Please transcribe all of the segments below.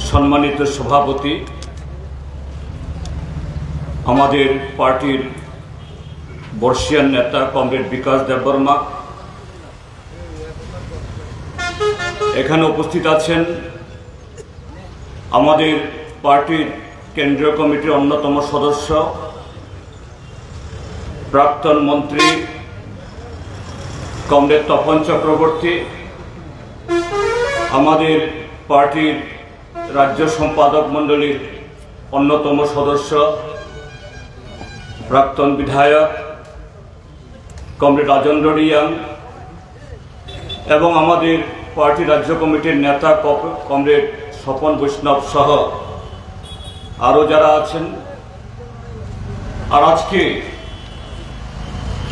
সম্মানিত সভাপতি, আমাদের পার্টির বর্ষিয়ান নেতা কমরেড বিকাশ দেববর্মা, এখানে উপস্থিত আছেন আমাদের পার্টির কেন্দ্রীয় কমিটির অন্যতম সদস্য প্রাক্তন মন্ত্রী কমরেড তপন চক্রবর্তী, আমাদের পার্টির রাজ্য সম্পাদক মণ্ডলীর অন্যতম সদস্য প্রাক্তন বিধায়ক কমরেড রাজেন্দ্র রিয়াং এবং আমাদের পার্টি রাজ্য কমিটির নেতা কমরেড স্বপন বৈষ্ণব সহ আরও যারা আছেন। আর আজকে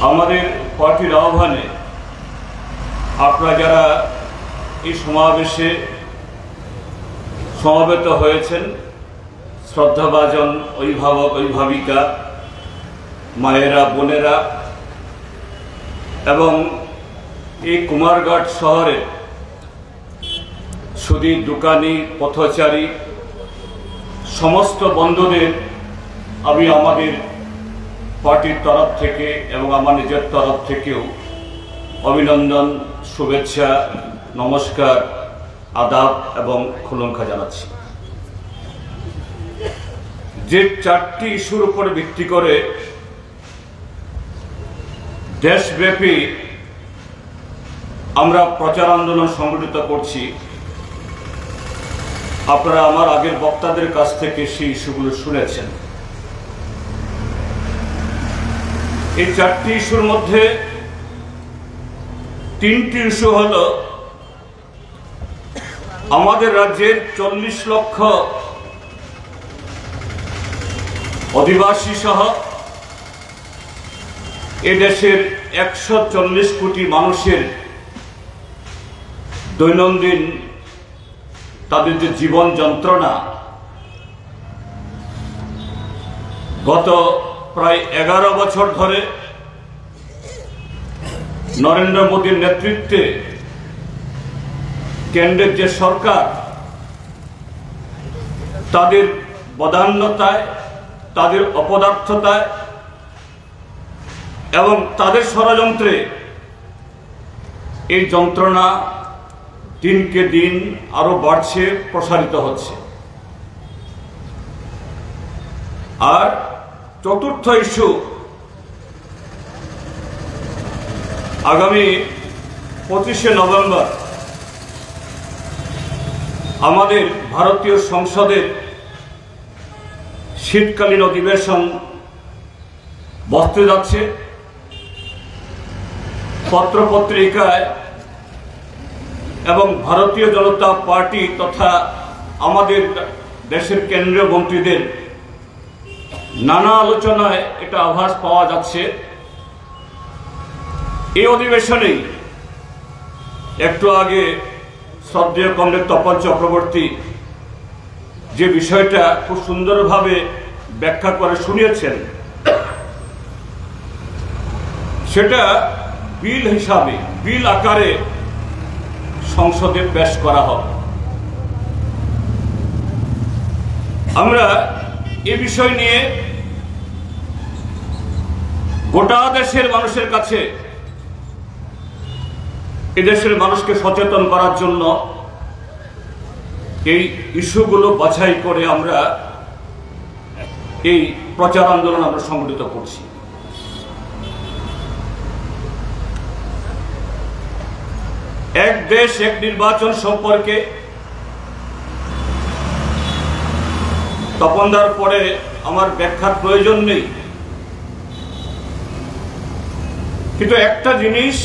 আমাদের পার্টির আহ্বানে আপনারা যারা এই সমাবেশে সমবেত হয়েছেন, শ্রদ্ধাভাজন অভিভাবক অভিভাবিকা, মায়েরা, বোনেরা এবং এই কুমারঘাট শহরে সুদী, দোকানি, পথচারী সমস্ত বন্ধুদের আমি আমাদের পার্টির তরফ থেকে এবং আমার নিজের তরফ থেকেও অভিনন্দন, শুভেচ্ছা, নমস্কার, আদাব এবং খুলুমখা জানাচ্ছি। যে চারটি ইস্যুর উপর ভিত্তি করে দেশব্যাপী আমরা প্রচার আন্দোলন সংগঠিত করছি, আপনারা আমার আগের বক্তাদের কাছ থেকে সেই ইস্যুগুলো শুনেছেন। এই চারটি ইস্যুর মধ্যে তিনটি ইস্যু হল আমাদের রাজ্যের 40 লক্ষ অধিবাসী সহ এদেশের 140 কোটি মানুষের দৈনন্দিন তাদের যে জীবন যন্ত্রণা, গত প্রায় 11 বছর ধরে নরেন্দ্র মোদীর নেতৃত্বে কেন্দ্রের যে সরকার, তাদের বদান্যতায়, তাদের অপদার্থতায় এবং তাদের ষড়যন্ত্রে এই যন্ত্রণা দিনকে দিন আরো বাড়ছে, প্রসারিত হচ্ছে। আর চতুর্থ ইস্যু, আগামী 25শে নভেম্বর আমাদের ভারতীয় সংসদের শীতকালীন অধিবেশন বসতে যাচ্ছে। পত্রপত্রিকায় এবং ভারতীয় জনতা পার্টি তথা আমাদের দেশের কেন্দ্রীয় মন্ত্রীদের নানা আলোচনায় এটা আভাস পাওয়া যাচ্ছে। এই অধিবেশনেই একটু আগে শ্রদ্ধেয় কমরেড তপন চক্রবর্তী যে বিষয়টা খুব সুন্দরভাবে ব্যাখ্যা করে শুনিয়েছেন, সেটা বিল হিসাবে, বিল আকারে সংসদে পেশ করা হবে। আমরা এ বিষয় নিয়ে গোটা দেশের মানুষের কাছে, এদেশের মানুষকে সচেতন করার জন্য এই ইস্যুগুলো বাছাই করে আমরা এই প্রচার আন্দোলন আমরা সংগঠিত করছি। এক দেশ এক নির্বাচন সম্পর্কে তপনদার পরে আমার ব্যাখ্যার প্রয়োজন নেই, কিন্তু একটা জিনিস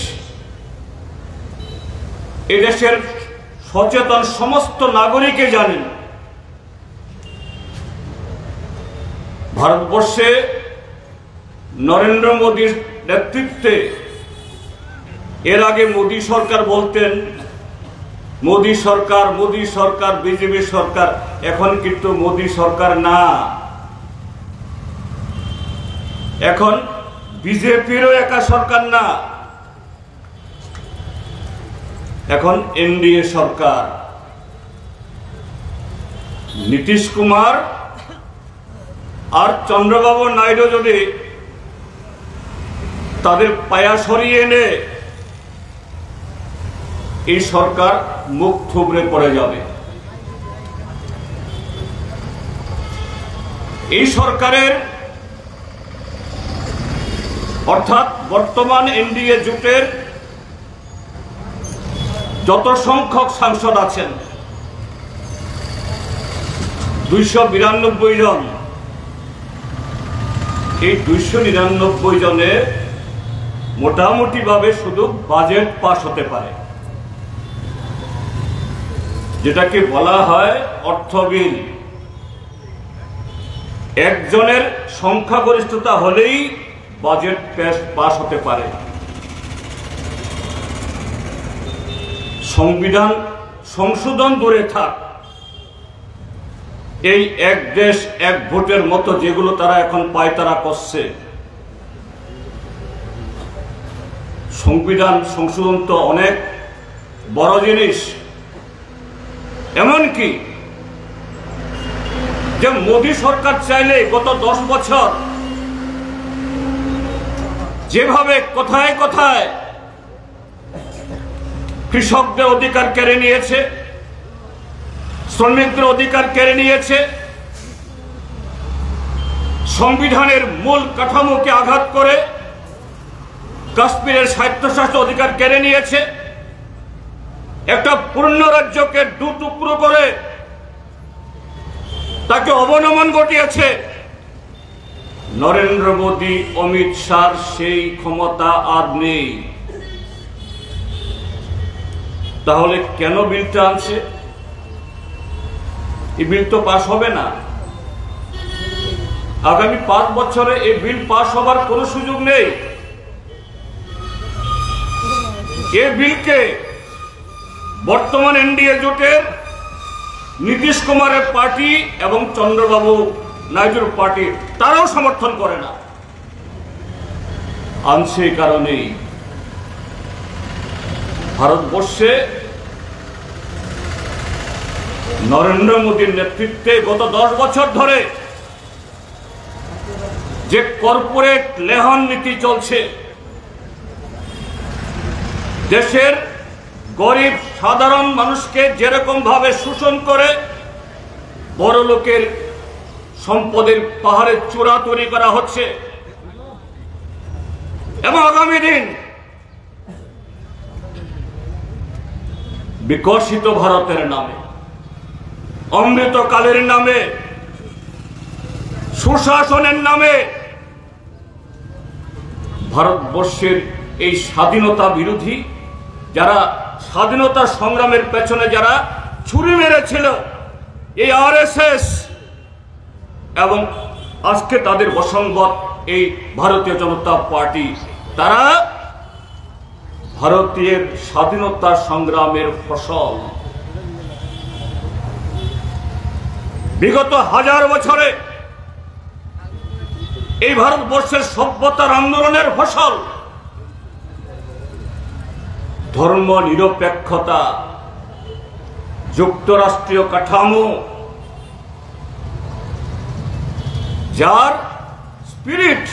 এদেশের সচেতন সমস্ত নাগরিকে জানেন, ভারতবর্ষে নরেন্দ্র মোদীর নেতৃত্বে, এর আগে মোদী সরকার বলতেন মোদী সরকার, মোদী সরকার, বিজেপি সরকার, এখন কিন্তু মোদী সরকার না, এখন বিজেপিরও একা সরকার না, এখন এনডিএ সরকার। নীতিশ কুমার আর চন্দ্রবাবু নাইডু যদি তাদের পায়া সরিয়ে এনে এই সরকার মুখ থুবড়ে পড়ে যাবে। এই সরকারের অর্থাৎ বর্তমান এনডিএ জোটের যত সংখ্যক সাংসদ আছেন 292 জন, এই 299 জনে মোটামুটি ভাবে শুধু বাজেট পাস হতে পারে, যেটাকে বলা হয় অর্থ বিল। একজনের সংখ্যাগরিষ্ঠতা হলেই বাজেট পাস হতে পারে। সংবিধান সংশোধন দূরে থাক, এই এক দেশ এক ভোটের মতো যেগুলো তারা এখন পায়তারা করছে, সংবিধান সংশোধন তো অনেক বড় জিনিস। এমনকি যে মোদী সরকার চাইলে গত 10 বছর যেভাবে কোথায় কোথায় কৃষকদের অধিকার কেড়ে নিয়েছে, শ্রমিকদের অধিকার কেড়ে নিয়েছে, সংবিধানের মূল কাঠামোকে আঘাত করে কাশ্মীরের স্বায়ত্তশাসিত অধিকার কেড়ে নিয়েছে, একটা পূর্ণ রাজ্যকে 2 টুকরো করে তাকে অবনমন ঘটিয়েছে। নরেন্দ্র মোদী অমিত শাহর সেই ক্ষমতা আর নেই। তাহলে কেন বিলটা আনছে? এই বিল তো পাস হবে না। আগামী 5 বছরে এই বিল পাস হবার কোনো সুযোগ নেই। এই বিলকে বর্তমান এনডিএ জোটের নীতিশ কুমারের পার্টি এবং চন্দ্রবাবু নাইডুর পার্টি তারাও সমর্থন করে না। আনছে এই কারণেই ভারতবর্ষে নরেন্দ্র মোদীর নেতৃত্বে গত 10 বছর ধরে যে কর্পোরেট লেহন নীতি চলছে, দেশের গরিব সাধারণ মানুষকে যেরকম ভাবে শোষণ করে বড় লোকের সম্পদের পাহাড়ের চূড়া তৈরি করা হচ্ছে, এবং আগামী দিন বিকশিত ভারতের নামে, অমৃতকালের নামে, সুশাসনের নামে ভারতবর্ষের এই স্বাধীনতা বিরোধী যারা স্বাধীনতা সংগ্রামের পেছনে যারা ছুরি মেরেছিল, এই আরএসএস এবং আজকে তাদের বসংবত এই ভারতীয় জনতা পার্টি, তারা ভারতীয় স্বাধীনতা সংগ্রামের ফসল। বিগত 1000 বছরে এই ভারতবর্ষের সভ্যতার আন্দোলনের ফসল। ধর্ম নিরপেক্ষতা, যুক্তরাষ্ট্রীয় কাঠামো, যার স্পিরিট,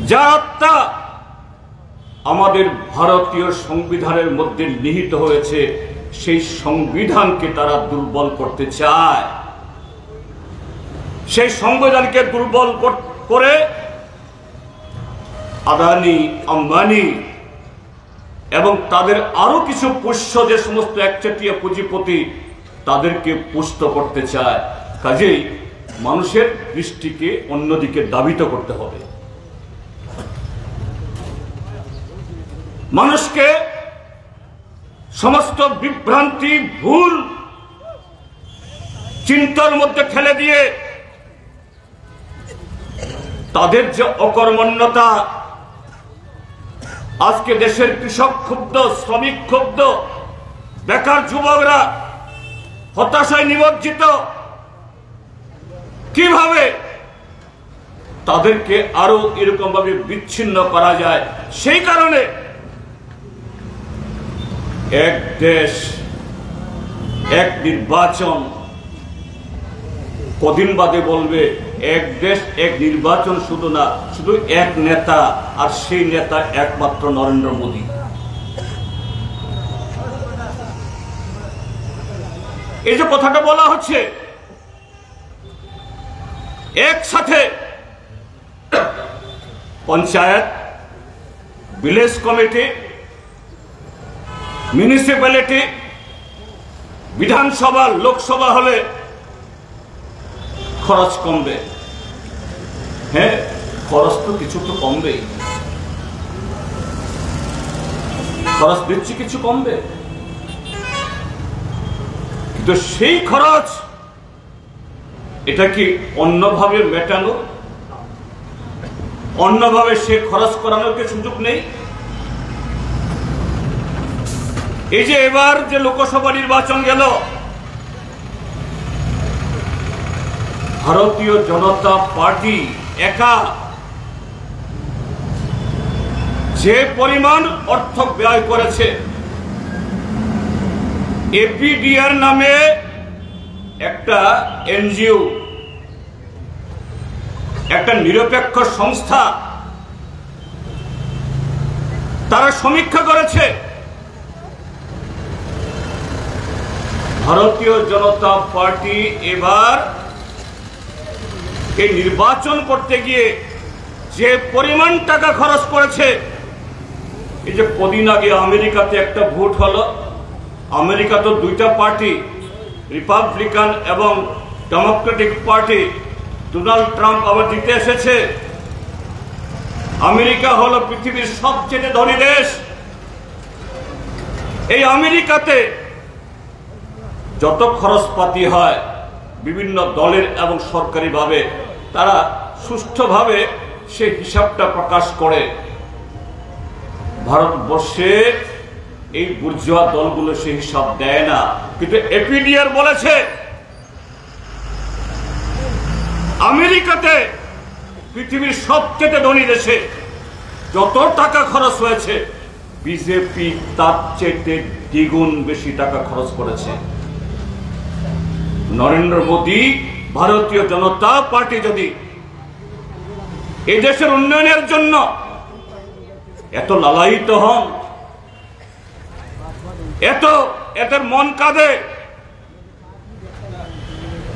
যার আত্মা আমাদের ভারতীয় সংবিধানের মধ্যে নিহিত হয়েছে, সেই সংবিধানকে তারা দুর্বল করতে চায়। সেই সংবিধানকে দুর্বল করে আদানি, আম্বানি এবং তাদের আরো কিছু পোষ্য যে সমস্ত একচেটিয়া পুঁজিপতি, তাদেরকে পুষ্ট করতে চায়। কাজেই মানুষের দৃষ্টিকে অন্যদিকে ধাবিত করতে হবে। মানুষকে সমস্ত বিভ্রান্তি, ভুল চিন্তার মধ্যে ঠেলে দিয়ে তাদের যে অকর্মণ্যতা, আজকে দেশের কৃষক ক্ষুব্ধ, শ্রমিক ক্ষুব্ধ, বেকার যুবকরা হতাশায় নিমজ্জিত, কিভাবে তাদেরকে আরো এরকম ভাবে বিচ্ছিন্ন করা যায়, সেই কারণে এক দেশ এক নির্বাচন, কদিন বাদে বলবে এক দেশ এক নির্বাচন, শুধু না, শুধু এক নেতা, আর সেই নেতা একমাত্র নরেন্দ্র মোদী। এই যে কথাটা বলা হচ্ছে, একসাথে পঞ্চায়েত, ভিলেজ কমিটি, মিউনিসিপ্যালিটি, বিধানসভা, লোকসভা হলে খরচ কমবে। হ্যাঁ, খরচ তো কিছু তো কমবেই, খরচ দিচ্ছি কিছু কমবে, কিন্তু সেই খরচ এটা কি অন্যভাবে মেটানো, অন্যভাবে সে খরচ করানোর কি সুযোগ নেই? এই যে এবার যে লোকসভা নির্বাচন গেল, ভারতীয় জনতা পার্টি একা যে পরিমাণ অর্থ ব্যয় করেছে, এপিডিআর নামে একটা এনজিও, একটা নিরপেক্ষ সংস্থা, তারা সমীক্ষা করেছে ভারতীয় জনতা পার্টি এবার এই নির্বাচন করতে গিয়ে যে পরিমাণ টাকা খরচ করেছে। এই যে কদিন আগে আমেরিকাতে একটা ভোট হলো, আমেরিকা তো দুইটা পার্টি, রিপাবলিকান এবং ডেমোক্রেটিক পার্টি, ডোনাল্ড ট্রাম্প আবার জিতে এসেছে। আমেরিকা হলো পৃথিবীর সবচেয়ে ধনী দেশ। এই আমেরিকাতে যত খরচপাতি হয় বিভিন্ন দলের এবং সরকারিভাবে, তারা সুষ্ঠুভাবে সেই হিসাবটা প্রকাশ করে। ভারতবর্ষে এই বুর্জোয়া দলগুলো সেই হিসাব দেয় না, কিন্তু এপিডিআর বলেছে আমেরিকাতে পৃথিবীর সবচেয়ে ধনী দেশে যত টাকা খরচ হয়েছে, বিজেপি তার চেয়ে দ্বিগুণ বেশি টাকা খরচ করেছে। নরেন্দ্র মোদী, ভারতীয় জনতা পার্টি যদি এই দেশের উন্নয়নের জন্য এত লালায়িত হন, এদের মন কাঁদে,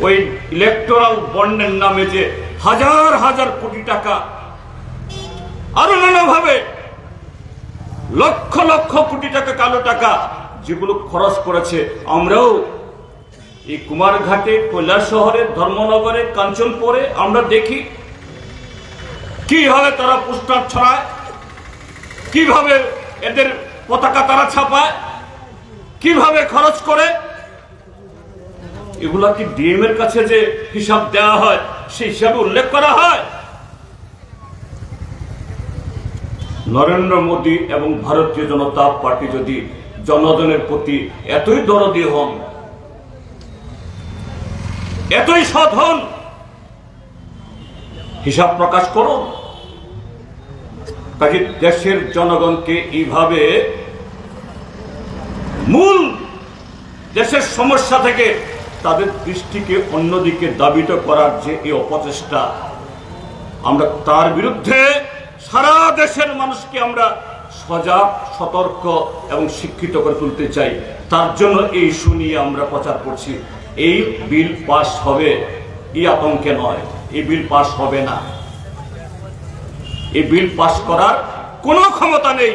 ওই ইলেকটোরাল বন্ডের নামে যে হাজার হাজার কোটি টাকা, আরো নানাভাবে লক্ষ লক্ষ কোটি টাকা, কালো টাকা যেগুলো খরচ করেছে, আমরাও এই কুমারঘাটে, কৈলাসহরে, ধর্মনগরে, কাঞ্চনপুরে আমরা দেখি কিভাবে তারা পোস্টার ছড়ায়, কিভাবে এদের পতাকা তারা ছাপায়, কিভাবে খরচ করে। এগুলা কি ডিএম এর কাছে যে হিসাব দেওয়া হয় সেই হিসাবে উল্লেখ করা হয়? নরেন্দ্র মোদী এবং ভারতীয় জনতা পার্টি যদি জনগণের প্রতি এতই দরদি হন, এতই সৎ হন, হিসাব প্রকাশ করুন। কাজে দেশের জনগণকে এইভাবে মূল দেশের সমস্যা থেকে তাদের দৃষ্টিকে অন্যদিকে দাবিত করার যে এই অপচেষ্টা, আমরা তার বিরুদ্ধে সারা দেশের মানুষকে আমরা সজাগ, সতর্ক এবং শিক্ষিত করে তুলতে চাই। তার জন্য এই ইস্যু নিয়ে আমরা প্রচার করছি। এই বিল পাস হবে এই আতঙ্কে নয়, এই বিল পাস হবে না। এই বিল পাস করার কোনো ক্ষমতা নেই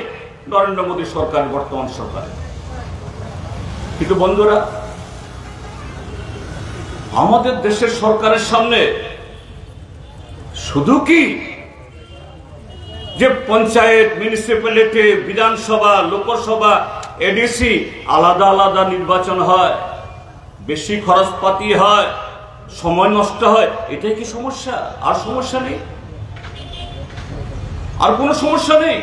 নরেন্দ্র মোদী সরকারের, বর্তমান সরকারের। কিন্তু বন্ধুরা, আমাদের দেশের সরকারের সামনে শুধু কি যে পঞ্চায়েত, মিউনিসিপ্যালিটি, বিধানসভা, লোকসভা, এডিসি আলাদা আলাদা নির্বাচন হয়, বেশি খরচপাতি হয়, সময় নষ্ট হয়, এটাই কি সমস্যা? আর সমস্যা নেই, আর কোনো সমস্যা নেই।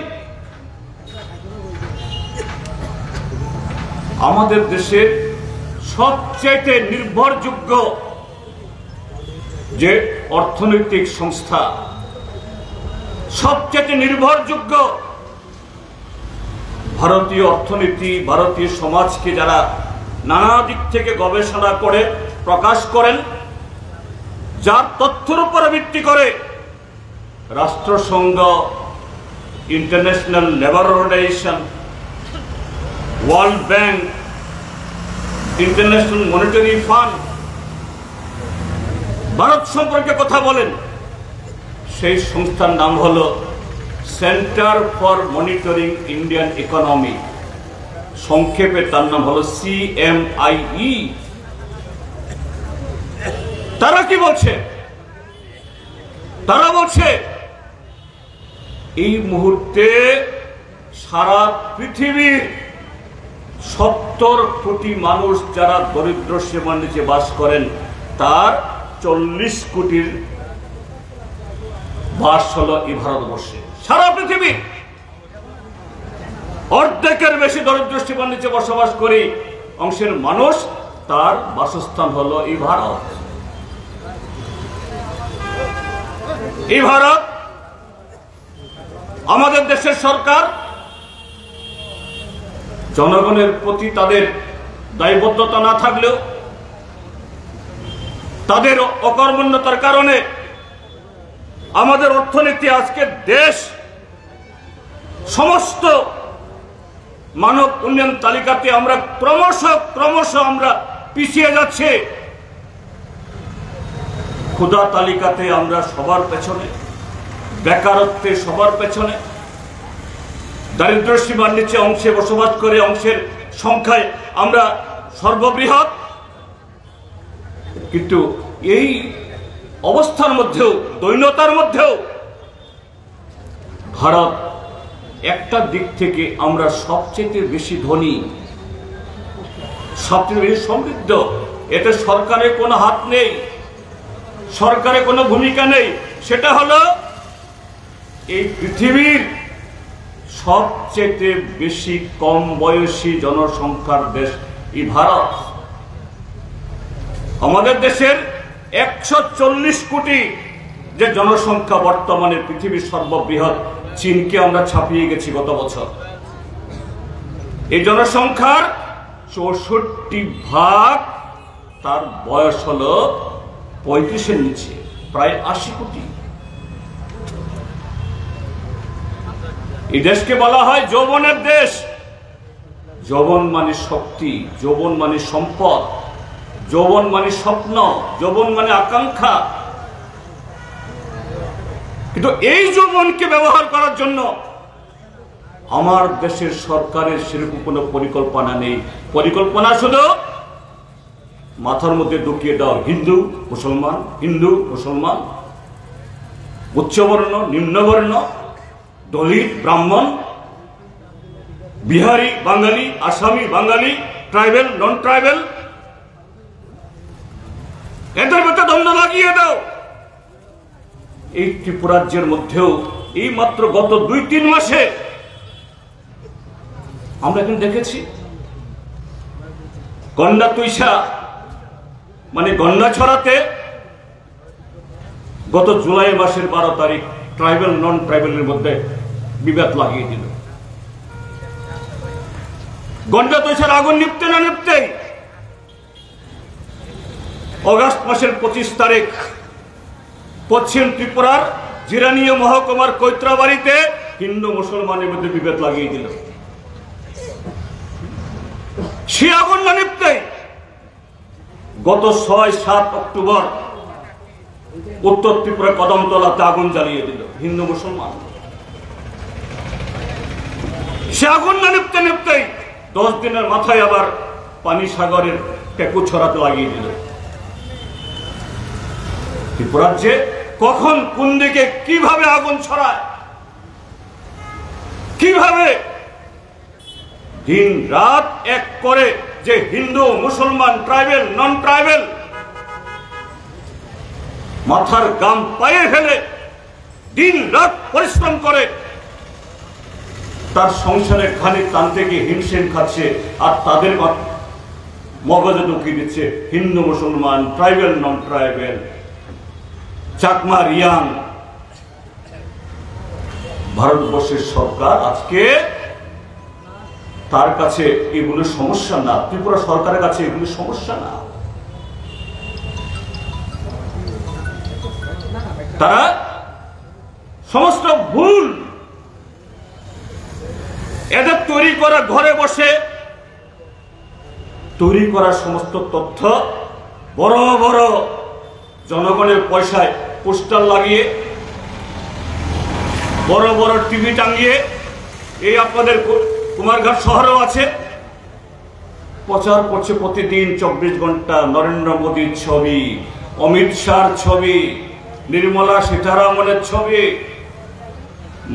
আমাদের দেশের সবচেয়ে নির্ভরযোগ্য যে অর্থনৈতিক সংস্থা, সবচেয়ে নির্ভরযোগ্য ভারতীয় অর্থনীতি, ভারতীয় সমাজকে যারা নানা দিক থেকে গবেষণা করে প্রকাশ করেন, যার তথ্যের উপরে ভিত্তি করে রাষ্ট্রসংঘ, international labour organisation, world bank, international monetary fund Bharat সম্পর্কে কথা বলেন। সেই সংস্থার নাম হল centre for monitoring Indian economy, সংক্ষেপে তার নাম হলো CMIE। তারা কি বলছে? তারা বলছে এই মুহূর্তে সারা পৃথিবীর 70 কোটি মানুষ যারা দরিদ্র সীমার নিচে বাস করেন, তার 40 কোটির বাস হলো এই ভারতবর্ষে। সারা পৃথিবীর অর্ধেকের বেশি দরিদ্র সীমার নিচে বসবাস করে অংশের মানুষ, তার বাসস্থান হলো এই ভারত। এই ভারত, আমাদের দেশের সরকার জনগণের প্রতি তাদের দায়বদ্ধতা না থাকলেও, তাদের অকর্মণ্যতার কারণে আমাদের অর্থনীতি আজকে দেশ সমস্ত মানব উন্নয়ন তালিকাতে আমরা ক্রমশ আমরা পিছিয়ে যাচ্ছে। ক্ষুধা তালিকাতে আমরা সবার পেছনে, বেকারত্বে সবার পেছনে, দারিদ্র সীমার নিচে অংশে বসবাস করে অংশের সংখ্যায় আমরা সর্ববৃহৎ। কিন্তু এই অবস্থার মধ্যেও, দৈন্যতার মধ্যেও ভারত একটা দিক থেকে আমরা সবচেয়ে বেশি ধনী, সবচেয়ে বেশি সমৃদ্ধ। এতে সরকারের কোনো হাত নেই, সরকারের কোনো ভূমিকা নেই। সেটা হলো এই পৃথিবীর সবচেয়ে বেশি কম বয়সী জনসংখ্যার দেশ এই ভারত। আমাদের দেশের 140 কোটি যে জনসংখ্যা, বর্তমানে পৃথিবীর সর্ববৃহৎ চীনকে আমরা ছাপিয়ে গেছি গত বছর। এই জনসংখ্যার 64% তার বয়স হলো 35-এর নিচে, প্রায় 80 কোটি। এই দেশকে বলা হয় যৌবনের দেশ। যৌবন মানে শক্তি, যৌবন মানে সম্পদ, যৌবন মানে স্বপ্ন, যৌবন মানে আকাঙ্ক্ষা। কিন্তু এই যৌবনকে ব্যবহার করার জন্য আমার দেশের সরকারের সেরকম কোনো পরিকল্পনা নেই। পরিকল্পনা শুধু মাথার মধ্যে ঢুকিয়ে দাও, হিন্দু মুসলমান, হিন্দু মুসলমান, উচ্চবর্ণ নিম্নবর্ণ, দলিত ব্রাহ্মণ, বিহারি বাঙালি, আসামি বাঙালি, ট্রাইবেল নন ট্রাইবেল, এদের মধ্যে দ্বন্দ্ব লাগিয়ে দাও। এই ত্রিপুরাজ্যের মধ্যেও এই মাত্র গত 2-3 মাসে আমরা এখন দেখেছি গন্ডা তুইসা মানে গন্ডা ছড়াতে গত জুলাই মাসের 12 তারিখ ট্রাইবেল নন ট্রাইবেলের মধ্যে বিবাদ লাগিয়ে দিল। গন্ডা তুইসার আগুন নিপতে না নিপতেই অগাস্ট মাসের 25 তারিখ পশ্চিম ত্রিপুরার জিরানীয় মহকুমার কৈত্রাবাড়িতে হিন্দু মুসলমানের মধ্যে বিভেদ লাগিয়ে দিল। সে আগুন না নিপতেই গত 6-7 অক্টোবর উত্তর ত্রিপুরা কদমতলাতে আগুন জ্বালিয়ে দিল হিন্দু মুসলমান। সে আগুন না নিপতে নিপতেই 10 দিনের মাথায় আবার পানি সাগরের টেকু ছড়াতে লাগিয়ে দিল। ত্রিপুরাজ্যে কখন কোন দিকে কিভাবে আগুন ছড়ায়, কিভাবে দিন রাত এক করে যে হিন্দু মুসলমান ট্রাইবেল নন ট্রাইবেল মাথার গাম পায়ে ফেলে দিন রাত পরিশ্রম করে তার সংসারের খালি টানতে গিয়ে হিমশিম খাচ্ছে, আর তাদের মগজে ঢুকিয়ে দিচ্ছে হিন্দু মুসলমান, ট্রাইবেল নন ট্রাইবেল, চাকমা রিয়াং। ভারতবর্ষের সরকার আজকে তার কাছে এগুলো সমস্যা না, ত্রিপুরা সরকারের কাছে এগুলো সমস্যা না। তারা সমস্ত ভুল এদের তৈরি করা, ঘরে বসে তৈরি করা সমস্ত তথ্য বড় বড় জনগণের পয়সায় পোস্টার লাগিয়ে, বড় বড় টিভি টাঙিয়ে, এই আপনাদের কুমারঘাট শহরেও আছে, প্রচার করছে প্রতিদিন 24 ঘন্টা নরেন্দ্র মোদীর ছবি, অমিত শাহর ছবি, নির্মলা সীতারামনের ছবি,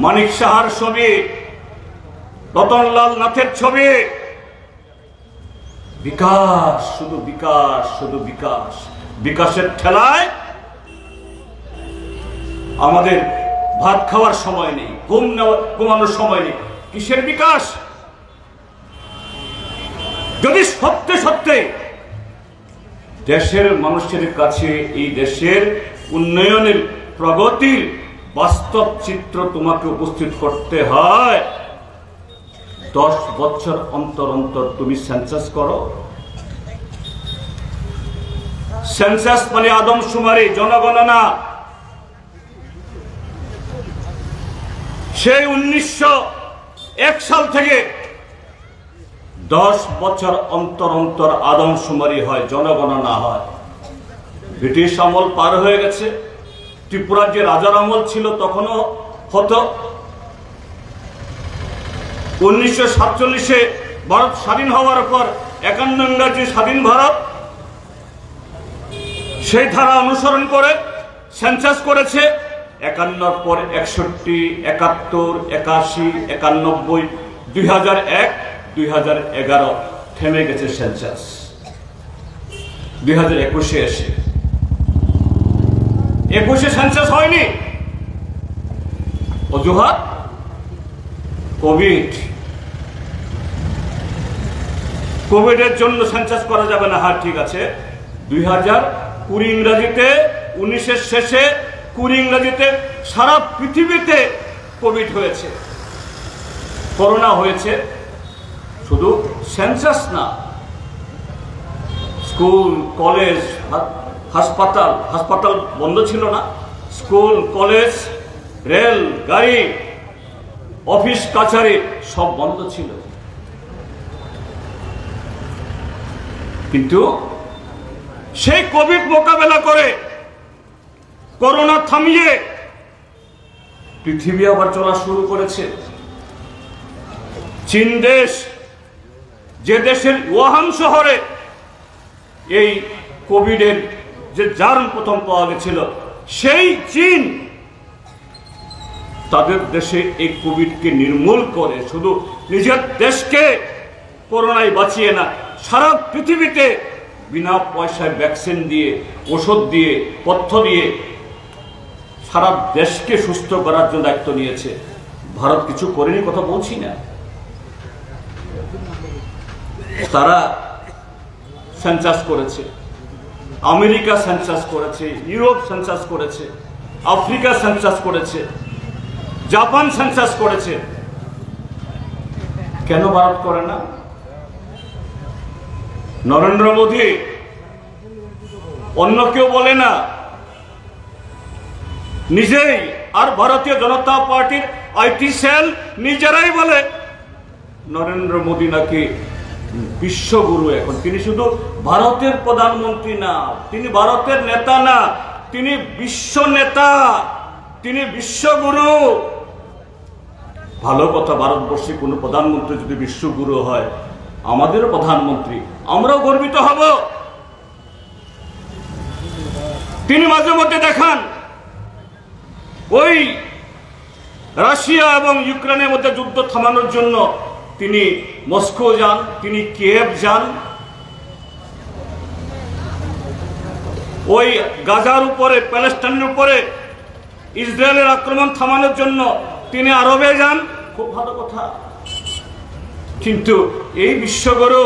মানিক সাহার ছবি, রতনলাল নাথের ছবি। বিকাশ, শুধু বিকাশ, শুধু বিকাশ। বিকাশের ঠেলায় আমাদের ভাত খাওয়ার সময় নেই, ঘুমানোর সময় নেই। কিসের বিকাশ? যদি সত্যি সত্যি দেশের মানুষের কাছে এই দেশের উন্নয়নের, প্রগতির বাস্তব চিত্র তোমাকে উপস্থিত করতে হয়, 10 বছর অন্তর অন্তর তুমি সেন্সাস করো। সেন্সাস মানে আদমশুমারি, জনগণনা। সেই 1901 সাল থেকে 10 বছর অন্তর অন্তর আদমশুমারি হয়, জনগণনা হয়। ব্রিটিশ আমল পার হয়ে গেছে, ত্রিপুরার যে রাজার আমল ছিল তখনও হতো। 1947-এ ভারত স্বাধীন হওয়ার পর 51 ইংরাজি স্বাধীন ভারত, সেই ধারা অনুসরণ করে সেন্সাস করেছে। 51 পর 61, 71, 81, 91, 2001, 2011 থেমে গেছে সেন্সাস। 2021-এ এসে 21-এ সেন্সাস হয়নি। অজুহাত কোভিড, কোভিডের জন্য সেন্সাস করা যাবে না। হ্যাঁ, ঠিক আছে, 2020 ইংরাজিতে, 19-এর শেষে 20 ইংরাজিতে সারা পৃথিবীতে কোভিড হয়েছে, করোনা হয়েছে। শুধু সেন্সাস না, স্কুল, কলেজ, হাসপাতাল বন্ধ ছিল না। স্কুল, কলেজ, রেল গাড়ি, অফিস কাছারি সব বন্ধ ছিল। কিন্তু সেই কোভিড মোকাবেলা করে, করোনা থামিয়ে পৃথিবী আবার চলা শুরু করেছে। চীন দেশ, যে দেশের ওয়াহান শহরে এই কোভিডের যে জার্ম প্রথম পাওয়া গেছিল, সেই চীন তাদের দেশে এই কোভিডকে নির্মূল করে শুধু নিজের দেশকে করোনায় বাঁচিয়ে না, সারা পৃথিবীতে বিনা পয়সায় ভ্যাকসিন দিয়ে, ওষুধ দিয়ে, পথ্য দিয়ে সারা দেশকে সুস্থ করার জন্য দায়িত্ব নিয়েছে। ভারত কিছু করেনি কথা বলছি না। তারা সেন্সাস করেছে, আমেরিকা সেন্সাস করেছে, ইউরোপ সেন্সাস করেছে, আফ্রিকা সেন্সাস করেছে, জাপান সেন্সাস করেছে। কেন ভারত করে না? নরেন্দ্র মোদী, অন্য কেউ বলে না, নিজেই আর ভারতীয় জনতা পার্টির আইটি সেল নিজেরাই বলে নরেন্দ্র মোদী নাকি বিশ্বগুরু। এখন তিনি শুধু ভারতের প্রধানমন্ত্রী না, তিনি ভারতের নেতা না, তিনি বিশ্ব নেতা, তিনি বিশ্বগুরু। ভালো কথা, ভারতবর্ষে কোনো প্রধানমন্ত্রী যদি বিশ্বগুরু হয়, আমাদের প্রধানমন্ত্রী, আমরাও গর্বিত হব। তিনি মাঝে মধ্যে দেখান ওই রাশিয়া এবং ইউক্রেনের মধ্যে যুদ্ধ থামানোর জন্য তিনি মস্কো যান, তিনি কিয়েভ যান, ওই গাজার উপরে, প্যালেস্টাইনের উপরে ইসরায়েলের আক্রমণ থামানোর জন্য তিনি আরবে যান। খুব ভালো কথা। কিন্তু এই বিশ্বগুরু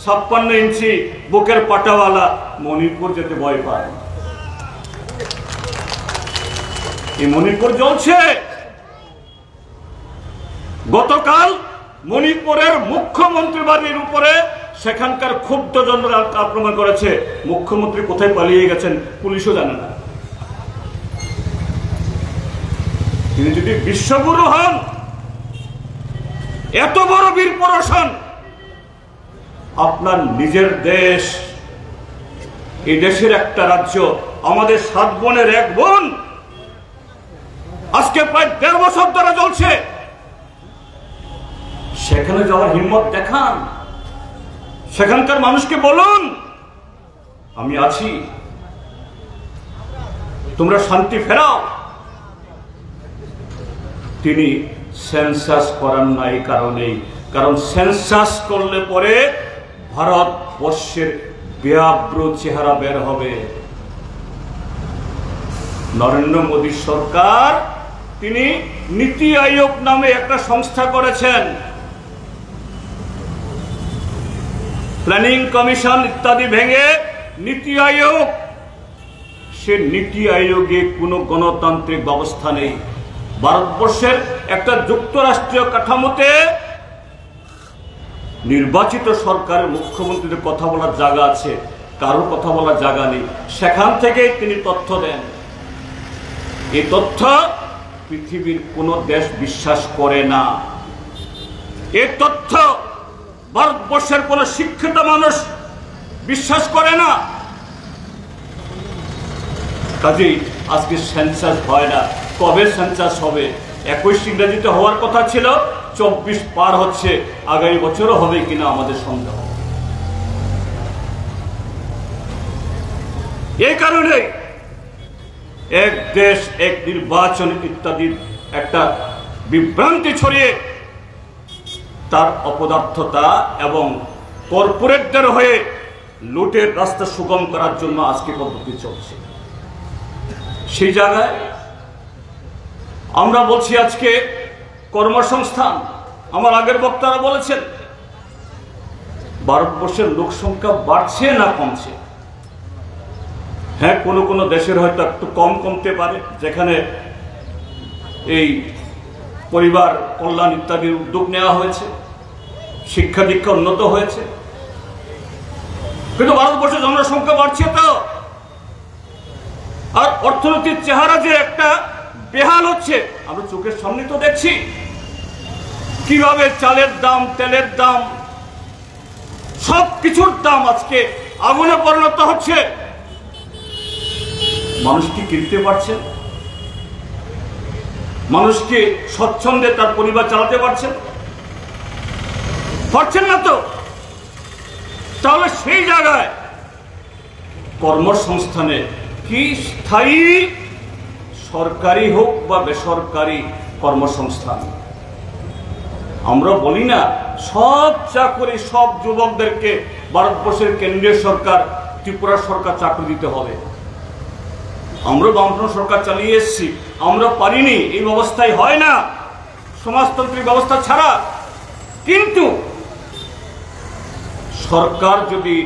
56 ইঞ্চি বুকের পাটাওয়ালা মণিপুর যেতে ভয় পায়। এই মণিপুর জ্বলছে। গতকাল মণিপুরের মুখ্যমন্ত্রী বাড়ির উপরে সেখানকার ক্ষুব্ধ জনরা আক্রমণ করেছে। মুখ্যমন্ত্রী কোথায় পালিয়ে গেছেন পুলিশও জানে না। তিনি যদি বিশ্বগুরু হন, এত বড় বীর পুরুষ হন, আপনার নিজের দেশ, এই দেশের একটা রাজ্য, আমাদের 7 বোনের 1 বোন আজকে প্রায় 1.5 বছর ধরে চলছে, সেখানে যাওয়ার হিম্মত দেখান। সেখানকার মানুষকে বলুন আমি আছি, তোমরা শান্তি ফেরাও। তিনি সেন্সাস করান না এই কারণেই, কারণ সেন্সাস করলে পরে ভারতবর্ষের বেআব্রু চেহারা বের হবে। নরেন্দ্র মোদী সরকার তিনি নীতি আয়োগ নামে একটা সংস্থা করেছেন, প্ল্যানিং কমিশন ইত্যাদি ভেঙে নীতি আয়োগ। সে নীতি আয়োগে কোনো গণতান্ত্রিক ব্যবস্থা নেই। ভারতবর্ষের একটা যুক্তরাষ্ট্রীয় কাঠামোতে নির্বাচিত সরকারের মুখ্যমন্ত্রীদের কথা বলার জায়গা আছে, কারো কথা বলার জায়গা নেই। সেখান থেকেই তিনি তথ্য দেন। এই তথ্য পৃথিবীর কোন দেশ বিশ্বাস করে না। এই তথ্য ভারতবর্ষের কোন শিক্ষিত মানুষ বিশ্বাস করে না। কাজেই আজকে সেন্সাস হয় না। কবে সেন্সাস হবে? 21 ইংরেজিতে হওয়ার কথা ছিল, 24 পার হচ্ছে, আগামী বছরও হবে কিনা আমাদের সন্দেহ। এই কারণে এক দেশ এক নির্বাচন ইত্যাদি একটা বিভ্রান্তি ছড়িয়ে তার অপদার্থতা এবং কর্পোরেটদের হয়ে লুটের রাস্তা সুগম করার জন্য আজকে পদ্ধতি চলছে। সেই জায়গায় আমরা বলছি আজকে কর্মসংস্থান। আমার আগের বক্তারা বলেছেন ভারতবর্ষের লোক সংখ্যা বাড়ছে না কমছে? হ্যাঁ, কোনো কোনো দেশের হয়তো একটু কমতে পারে, যেখানে এই পরিবার কল্যাণ ইত্যাদির উদ্যোগ নেওয়া হয়েছে, শিক্ষা দীক্ষা উন্নত হয়েছে, কিন্তু ভারতবর্ষের জনসংখ্যা বাড়ছে তো। আর অর্থনীতির চেহারা যে একটা বেহাল হচ্ছে আমরা চোখের সামনে তো দেখছি। কিভাবে চালের দাম, তেলের দাম, সবকিছুর দাম আজকে আগুনে পরিণত হচ্ছে। মানুষ কি কিনতে পারছেন? মানুষ কি স্বচ্ছন্দে তার পরিবার চালাতে পারছেন? পারছেন না তো। তাহলে সেই জায়গায় কর্মসংস্থানে কি স্থায়ী সরকারি হোক বা বেসরকারি কর্মসংস্থান, আমরা বলি না সব চাকরি সব যুবকদেরকে ভারতবর্ষের কেন্দ্রীয় সরকার, ত্রিপুরা সরকার চাকরি দিতে হবে। আমরা বামফ্রন্ট সরকার চালিয়ে এসেছি, আমরা পারিনি, এই ব্যবস্থায় হয় না সমাজতান্ত্রিক ব্যবস্থা ছাড়া। কিন্তু সরকার যদি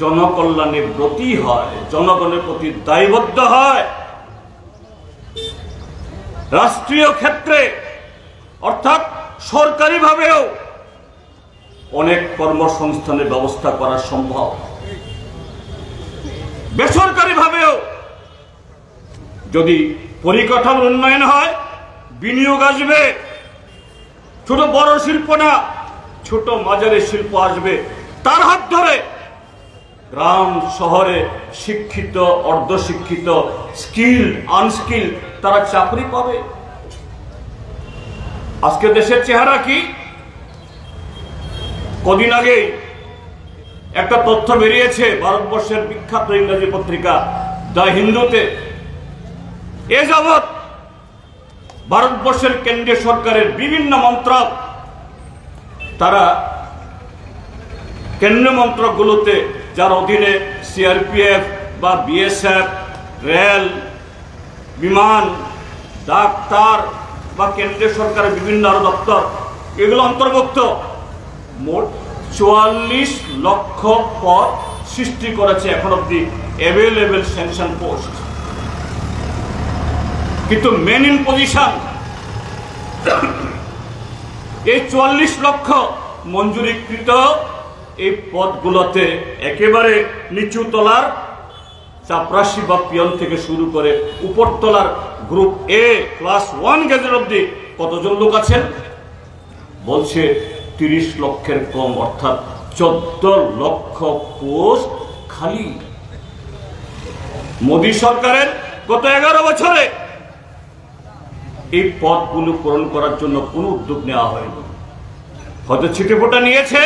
জনকল্যাণে ব্রতী হয়, জনগণের প্রতি দায়বদ্ধ হয়, রাষ্ট্রীয় ক্ষেত্রে অর্থাৎ সরকারিভাবেও অনেক কর্মসংস্থানের ব্যবস্থা করা সম্ভব। বেসরকারিভাবেও যদি পরিকাঠামোর উন্নয়ন হয়, বিনিয়োগ আসবে। ছোট বড় শিল্প না, ছোট মাঝারি শিল্প আসবে। তার হাত ধরে গ্রাম শহরে শিক্ষিত, অর্ধশিক্ষিত, স্কিল, আনস্কিল তারা চাকরি পাবে। আজকে দেশের চেহারা কি? কদিন আগে একটা তথ্য বেরিয়েছে ভারতবর্ষের বিখ্যাত ইংরেজি পত্রিকা দ্য হিন্দুতে। এ যাবৎ ভারতবর্ষের কেন্দ্রীয় সরকারের বিভিন্ন মন্ত্রক, তারা কেন্দ্রীয় মন্ত্রকগুলোতে যার অধীনে সিআরপিএফ বা বিএসএফ, রেল, বিমান, ডাক্তার বা কেন্দ্রীয় সরকারের বিভিন্ন আরো দপ্তর, এগুলো অন্তর্ভুক্ত, মোট 44 লক্ষ পদ সৃষ্টি করেছে এখন অব্দি অ্যাভেলেবল স্যাংশন পোস্ট। কিন্তু মেন ইন পজিশন এই 44 লক্ষ মঞ্জুরিকৃত এই পদগুলোতে একেবারে নিচু তলার চাপরাশি বা পিয়ন থেকে শুরু করে উপরতলার গ্রুপ এ ক্লাস 1 গেজেট অবধি কতজন লোক আছেন? বলছে 30 লক্ষের কম, অর্থাৎ 14 লক্ষ পোস্ট খালি। মোদী সরকারের গত 11 বছরে এই পদগুলো পূরণ করার জন্য কোনো উদ্যোগ নেওয়া হয়নি। হয়তো ছিটেফোঁটা নিয়েছে,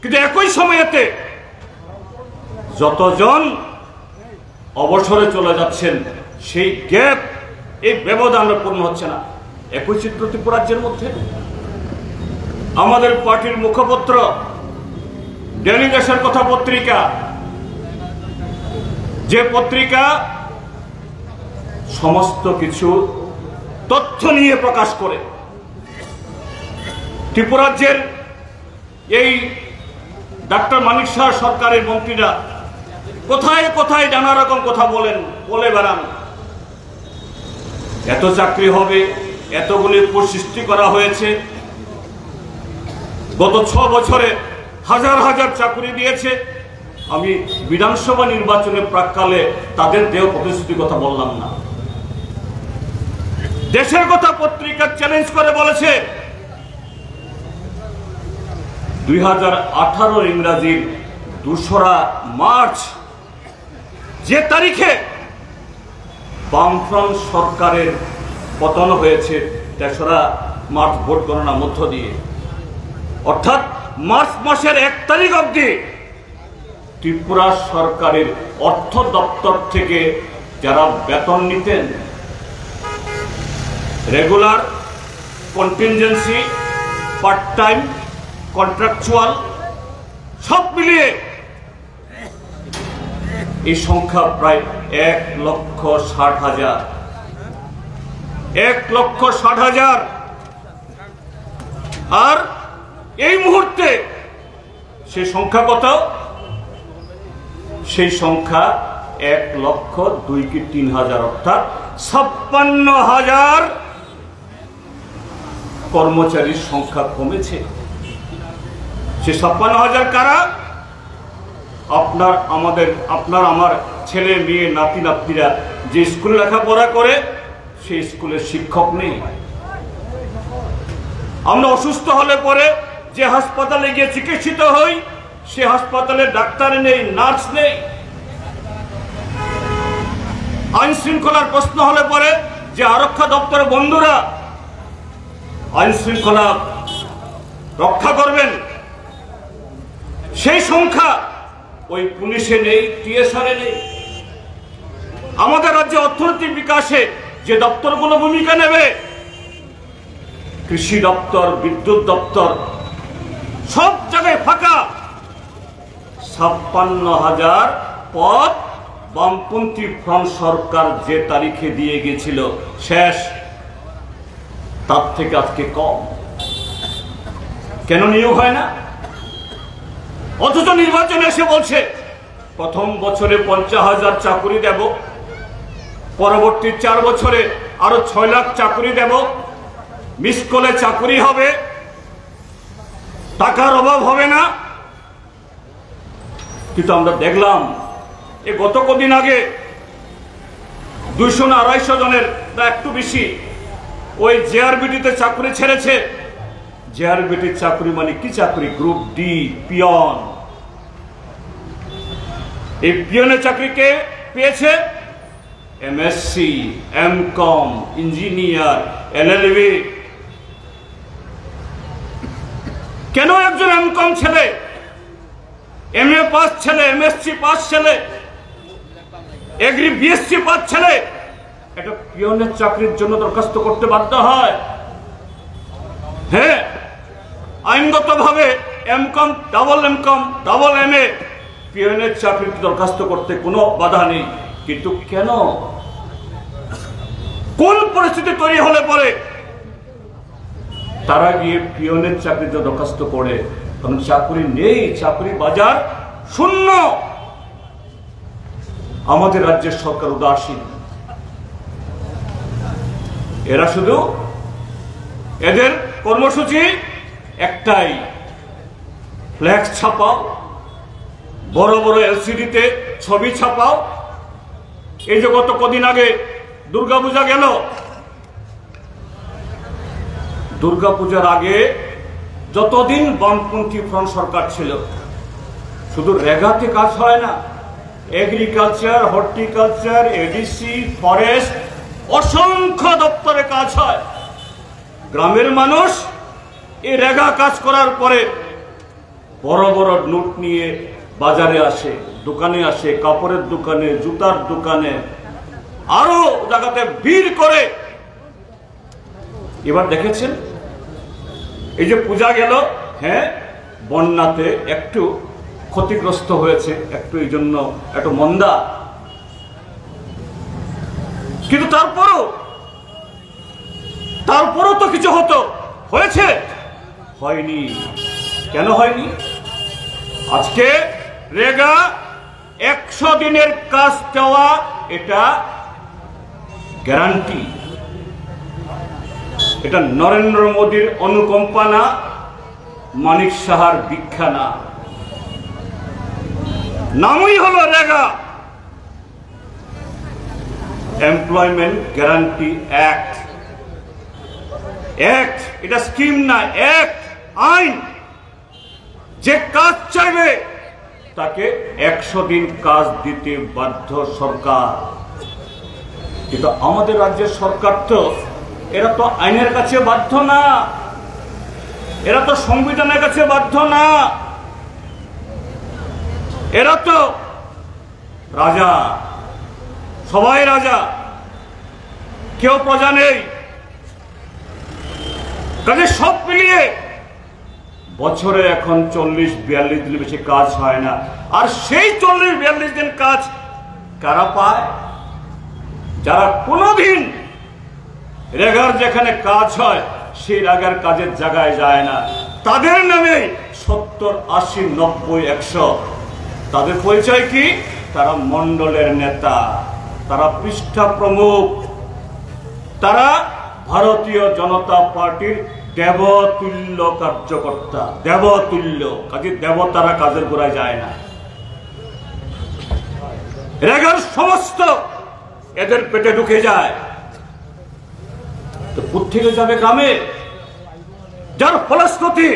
কিন্তু একই সময়েতে যতজন অবসরে চলে যাচ্ছেন সেই গ্যাপ, এই ব্যবধান পূর্ণ হচ্ছে না। একই চিত্র ত্রিপুরা রাজ্যের মধ্যে। আমাদের পার্টির মুখপত্র ডেইলি দেশের কথা পত্রিকা, যে পত্রিকা সমস্ত কিছু তথ্য নিয়ে প্রকাশ করে, ত্রিপুরা রাজ্যের এই ডাক্তার মানিক শাহ সরকারের মন্ত্রীরা কোথায় কোথায় নানা রকম কথা বলে বেড়ান। এত চাকরি হবে, এতগুলি পোস্ট সৃষ্টি করা হয়েছে, গত 6 বছরে হাজার হাজার চাকরি দিয়েছে। আমি বিধানসভা নির্বাচনের প্রাককালে তাদের দেহ প্রতিশ্রুতির কথা বললাম না। দেশের কথা পত্রিকা চ্যালেঞ্জ করে বলেছে 2018 ইংরাজির 2রা মার্চ যে তারিখে বামফ্রন্ট সরকারের পতন হয়েছে, 3রা মার্চ ভোট গণনা মধ্য দিয়ে, অর্থাৎ মার্চ মাসের 1 তারিখ অবধি ত্রিপুরা সরকারের অর্থ দপ্তর থেকে যারা বেতন নিতেন, regular, contingency, part time, contractual, সব মিলিয়ে এই সংখ্যা প্রায় 1,60,000। 1,60,000। আর এই মুহূর্তে সেই সংখ্যা কত? সেই সংখ্যা 1,02,000 কি 3,000, অর্থাৎ 56,000 কর্মচারীর সংখ্যা কমেছে। সে 56,000 কারা? আপনার আমার ছেলে মেয়ে নাতি নাতনিরা যে স্কুলে লেখাপড়া করে সেই স্কুলের শিক্ষক নেই। আমরা অসুস্থ হলে পরে যে হাসপাতালে গিয়ে চিকিৎসিত হই সে হাসপাতালে ডাক্তার নেই, নার্স নেই। আইন শৃঙ্খলার প্রশ্ন হলে পরে যে আরক্ষা দপ্তরের বন্ধুরা আইন শৃঙ্খলা রক্ষা করবেন সেই সংখ্যা ওই পুলিশে নেই, টিএসআর নেই। আমাদের রাজ্যে অর্থনৈতিক বিকাশে যে দপ্তরগুলো ভূমিকা নেবে, কৃষি দপ্তর, বিদ্যুৎ দপ্তর, সব জায়গায় ফাঁকা। 56,000 পদ বামপন্থী ফ্রন্ট সরকার যে তারিখে দিয়ে গেছিল শেষ, তার থেকে আজকে কম। কেন নিয়োগ হয় না? অথচ নির্বাচনে এসে বলছে প্রথম বছরে 50,000 চাকরি দেব, পরবর্তী 4 বছরে আরো 6 লাখ চাকরি দেব, মিস কলে চাকরি হবে, টাকার অভাব হবে না। কিন্তু আমরা দেখলাম গত কদিন আগে 200 না 250 জনের বা একটু বেশি ওই জেআরবিটিতে চাকরি ছেড়েছে। জেআরবিটির চাকরি মানে কি চাকরি? Group D, peon. এই পিয়নের চাকরি কে পেয়েছে? MSc, MCom, engineer, LLB. কেন একজন এমকম ছেলে, এমএ পাস ছেলে, এমএসসি পাস ছেলে, এগ্রি বিএসসি পাস ছেলে একটা পিয়নের চাকরির জন্য দরখাস্ত করতে বাধ্য হয়? হ্যাঁ, আইনগতভাবে এমকম, ডাবল এমএ পিয়নের চাকরিতে দরখাস্ত করতে কোনো বাধা নেই। কিন্তু কেন, কোন পরিস্থিতি তৈরি হলে পরে তারা গিয়ে পিয়নের চাকরিতে দরখাস্ত করে? কারণ চাকরি নেই, চাকরি বাজার শূন্য। আমাদের রাজ্যের সরকার উদাসীন। এরা শুধু এদের কর্মসূচি একটাই, ফ্ল্যাক্স ছাপাও, বড় বড় এলসিডিতে ছবি ছাপাও। এই যে গত কদিন আগে দুর্গাপূজা গেল, দুর্গাপূজার আগে যতদিন বামপন্থী ফ্রন্ট সরকার ছিল, শুধু রেগাতে কাজ হয় না, এগ্রিকালচার, হর্টিকালচার, এডিসি, ফরেস্ট, অসংখ্য দপ্তরে কাজ হয়। গ্রামের মানুষ এই রেগা কাজ করার পরে বড় বড় নোট নিয়ে বাজারে আসে, দোকানে আসে, কাপড়ের দোকানে, জুতার দোকানে, আরো জায়গাতে ভিড় করে। এবার দেখেছেন এই যে পূজা গেল, হ্যাঁ বন্যাতে একটু ক্ষতিগ্রস্ত হয়েছে, একটু এই জন্য একটু মন্দা, কিন্তু তারপরও তো কিছু হতো, হয়েছে? হয়নি। কেন হয়নি? আজকে রেগা 100 দিনের কাজ দেওয়া, এটা গ্যারান্টি। এটা নরেন্দ্র মোদীর অনুকম্পা না, মানিক সাহার দীক্ষা না, নামই হলো রেগা, এমপ্লয়মেন্ট গ্যারান্টি অ্যাক্ট। এটা স্কিম না, অ্যাক্ট, আইন। যে কাজ চাইবে তাকে 100 দিন কাজ দিতে বাধ্য সরকার। কিন্তু আমাদের রাজ্যের সরকার তো, এরা তো আইনের কাছে বাধ্য না, এরা তো সংবিধানের কাছে বাধ্য না, এরা তো রাজা, সবাই রাজা, কেউ প্রজা নেই। কাজে সব মিলিয়ে বছরে এখন 40-42 দিন বেশি কাজ হয় না। আর সেই 40-42 দিন কাজ কারা পায়? যারা কোনোদিন রেগার যেখানে কাজ হয় সেই রেগার কাজের জায়গায় যায় না, তাদের নামে 70, 80, 90, 100। তাদের পরিচয় কি? তারা মন্ডলের নেতা, তারা পৃষ্ঠা প্রমুখ, তারা ভারতীয় জনতা পার্টির দেবতুল্য কার্যকর্তা, দেবতুল্য। কাজে দেবতারা কাজের গোড়ায় যায় না। রেগার সমস্ত এদের পেটে ঢুকে যায়, তো কোত্থেকে যাবে? গ্রামে। যার ফলশ্রুতি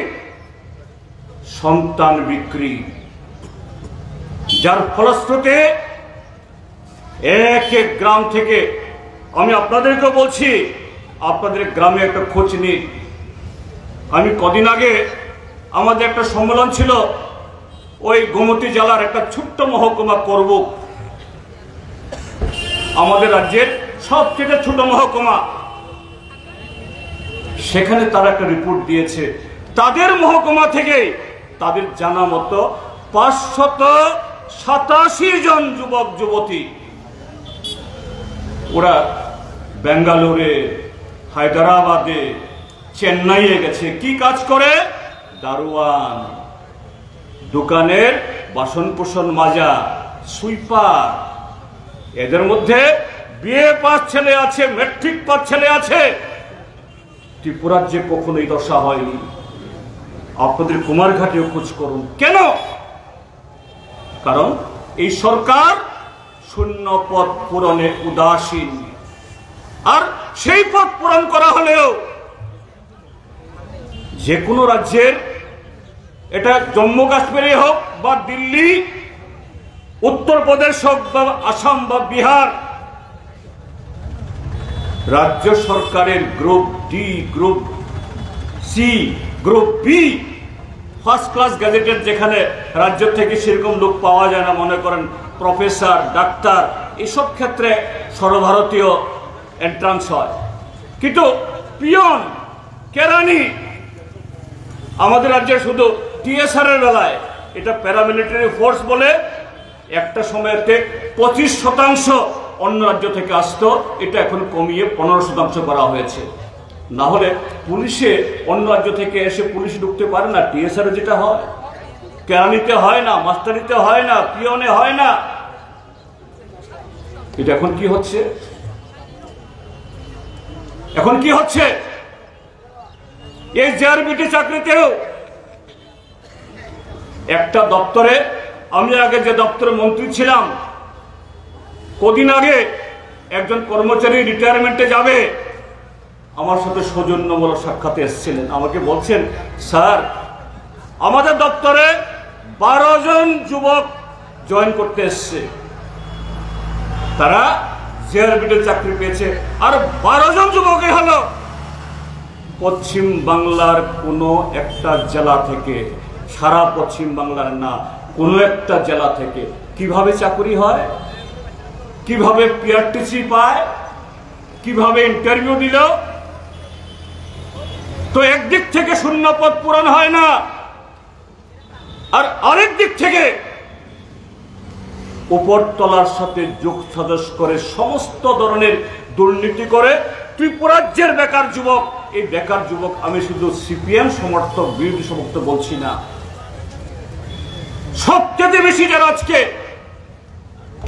সন্তান বিক্রি, যার ফলশ্রুতি এক এক গ্রাম থেকে, আমি আপনাদেরকে বলছি, আপনাদের গ্রামে একটা খোঁজ নিন। আমি কদিন আগে আমাদের একটা সম্মেলন ছিল, ওই গোমতী জেলার একটা ছোট্ট মহকুমা করব, আমাদের রাজ্যের সবচেয়ে ছোট মহকুমা। সেখানে তারা একটা রিপোর্ট দিয়েছে, তাদের মহকুমা থেকে তাদের জানা মতো 587 জন যুবক যুবতী, ওরা বেঙ্গালুরে, হায়দ্রাবাদে, চেন্নাইয়ে গেছে। কি কাজ করে? দারোয়ান, দোকানের বাসন কোসন মাজা, সুইপার। এদের মধ্যে বিএ পাস ছেলে আছে, ম্যাট্রিক পাস ছেলে আছে। ত্রিপুরার যে কখনোই দশা হয়নি। আপনাদের কুমারঘাটেও খোঁজ করুন। কেন? কারণ এই সরকার শূন্য পদ পূরণে উদাসীন। আর সেই পদ পূরণ করা হলেও যে কোনো রাজ্যের, এটা জম্মু কাশ্মীরে হোক বা দিল্লি, উত্তরপ্রদেশ হোক বা আসাম বা বিহার, রাজ্য সরকারের group D, group C, group B, first class gazetted, যেখানে রাজ্য থেকে সেরকম লোক পাওয়া যায় না, মনে করেন প্রফেসর, ডাক্তার, এসব ক্ষেত্রে সর্বভারতীয় এন্ট্রান্স হয়। কিন্তু পিয়ন, কেরানি আমাদের রাজ্যে শুধু টিএসআর এর বেলায়, এটা প্যারামিলিটারি ফোর্স বলে, একটা সময়তে 25% অন্য রাজ্য থেকে আসতো, এটা এখন কমিয়ে 15% করা হয়েছে। না হলে পুলিশে অন্য রাজ্য থেকে এসে পুলিশ ঢুকতে পারে না। টিএসআর যেটা হয়, কেরানিতে হয় না, মাস্টারিতে হয় না, পিয়নে হয় না। এটা এখন কি হচ্ছে? এখন কি হচ্ছে? এই জেআরবিটি চাকরিতেও একটা দপ্তরে, আমি আগে যে দপ্তরে মন্ত্রী ছিলাম, কদিন আগে একজন কর্মচারী রিটায়ারমেন্টে যাবে, আমার সাথে সৌজন্যমূলক সাক্ষাতে এসেছিলেন। আমাকে বলছেন, স্যার আমাদের দপ্তরে 12 জন যুবক জয়েন করতে এসছে, তারা জেআরবিতে চাকরি পেয়েছে, আর 12 জন যুবকই হলো পশ্চিম বাংলার কোনো একটা জেলা থেকে, সারা পশ্চিম বাংলার না, কোনো একটা জেলা থেকে। কিভাবে চাকরি হয়, কিভাবে পিআরটিসি পায়, কিভাবে ইন্টারভিউ দিল? তো একদিক থেকে শূন্য পদ পূরণ হয় না, আর আরেক দিক থেকে উপরতলার সাথে যোগ সাজস করে সমস্ত ধরনের দুর্নীতি করে ত্রিপুরাজ্যের বেকার যুবক। এই বেকার যুবক আমি শুধু সিপিএম সমর্থক বিরোধী সমর্থক বলছি না, সবচেয়ে বেশি যারা আজকে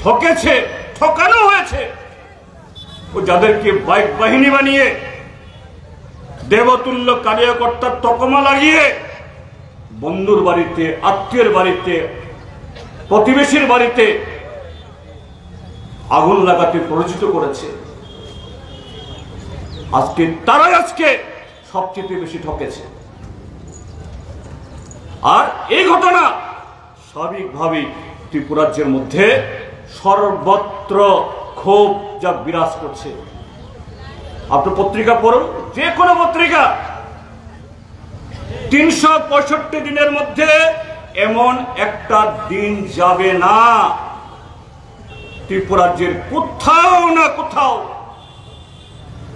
ঠকেছে, ঠকানো হয়েছে, ও যাদেরকে বাইক বাহিনী বানিয়ে দেবতুল্য কার্যকর্তার তকমা লাগিয়ে বন্ধুর বাড়িতে, আত্মীয়ের বাড়িতে, প্রতিবেশীর বাড়িতে আগুন লাগাতে পরিচিত করেছে, আজকে তারাই আজকে সবচেয়ে বেশি ঠকেছে। আর এই ঘটনা স্বাভাবিকভাবেই ত্রিপুরাজ্যের মধ্যে সর্বত্র ক্ষোভ যা বিরাজ করছে। আপনি পত্রিকা পড়ুন, যে কোনো পত্রিকা, 365 দিনের মধ্যে এমন একটা দিন যাবে না ত্রিপুরাজ্যের কোথাও না কোথাও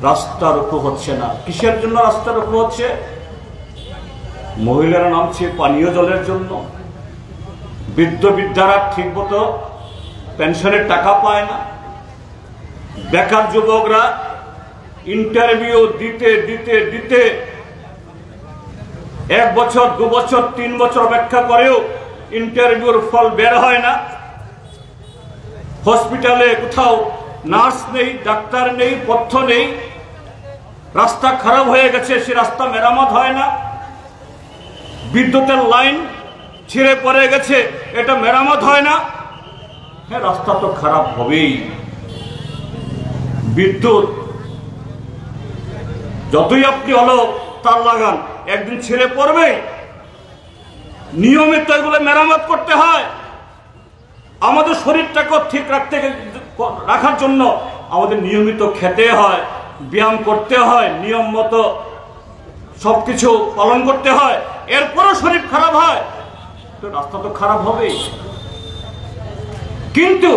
রাস্তা রোকো হচ্ছে না। কিসের জন্য রাস্তা রোকো হচ্ছে? মহিলারা নামছে পানীয় জলের জন্য, বৃদ্ধ বৃদ্ধারা ঠিক মতো পেনশনের টাকা পায় না, বেকার যুবকরা ইন্টারভিউ দিতে দিতে দিতে 1 বছর, 2 বছর, 3 বছর অপেক্ষা করেও ইন্টারভিউর ফল বের হয় না। হসপিটালে কোথাও নার্স নেই, ডাক্তার নেই, পথ্য নেই, রাস্তা খারাপ হয়ে গেছে, সে রাস্তা মেরামত হয় না। বিদ্যুতের লাইন ছিঁড়ে পড়ে গেছে, এটা মেরামত হয় না। হ্যাঁ, রাস্তা তো খারাপ হবেই। বিদ্যুৎ যতই আপনি হলো তার লাগান, একদিন ছিঁড়ে পড়বে। নিয়মিত এগুলো মেরামত করতে হয়। আমাদের শরীরটাকে ঠিক রাখার জন্য আমাদের নিয়মিত খেতে হয়, ব্যায়াম করতে হয়, নিয়ম মতো সবকিছু পালন করতে হয়, এরপরও শরীর খারাপ হয়, তো রাস্তা তো খারাপ হবেই। কিন্তু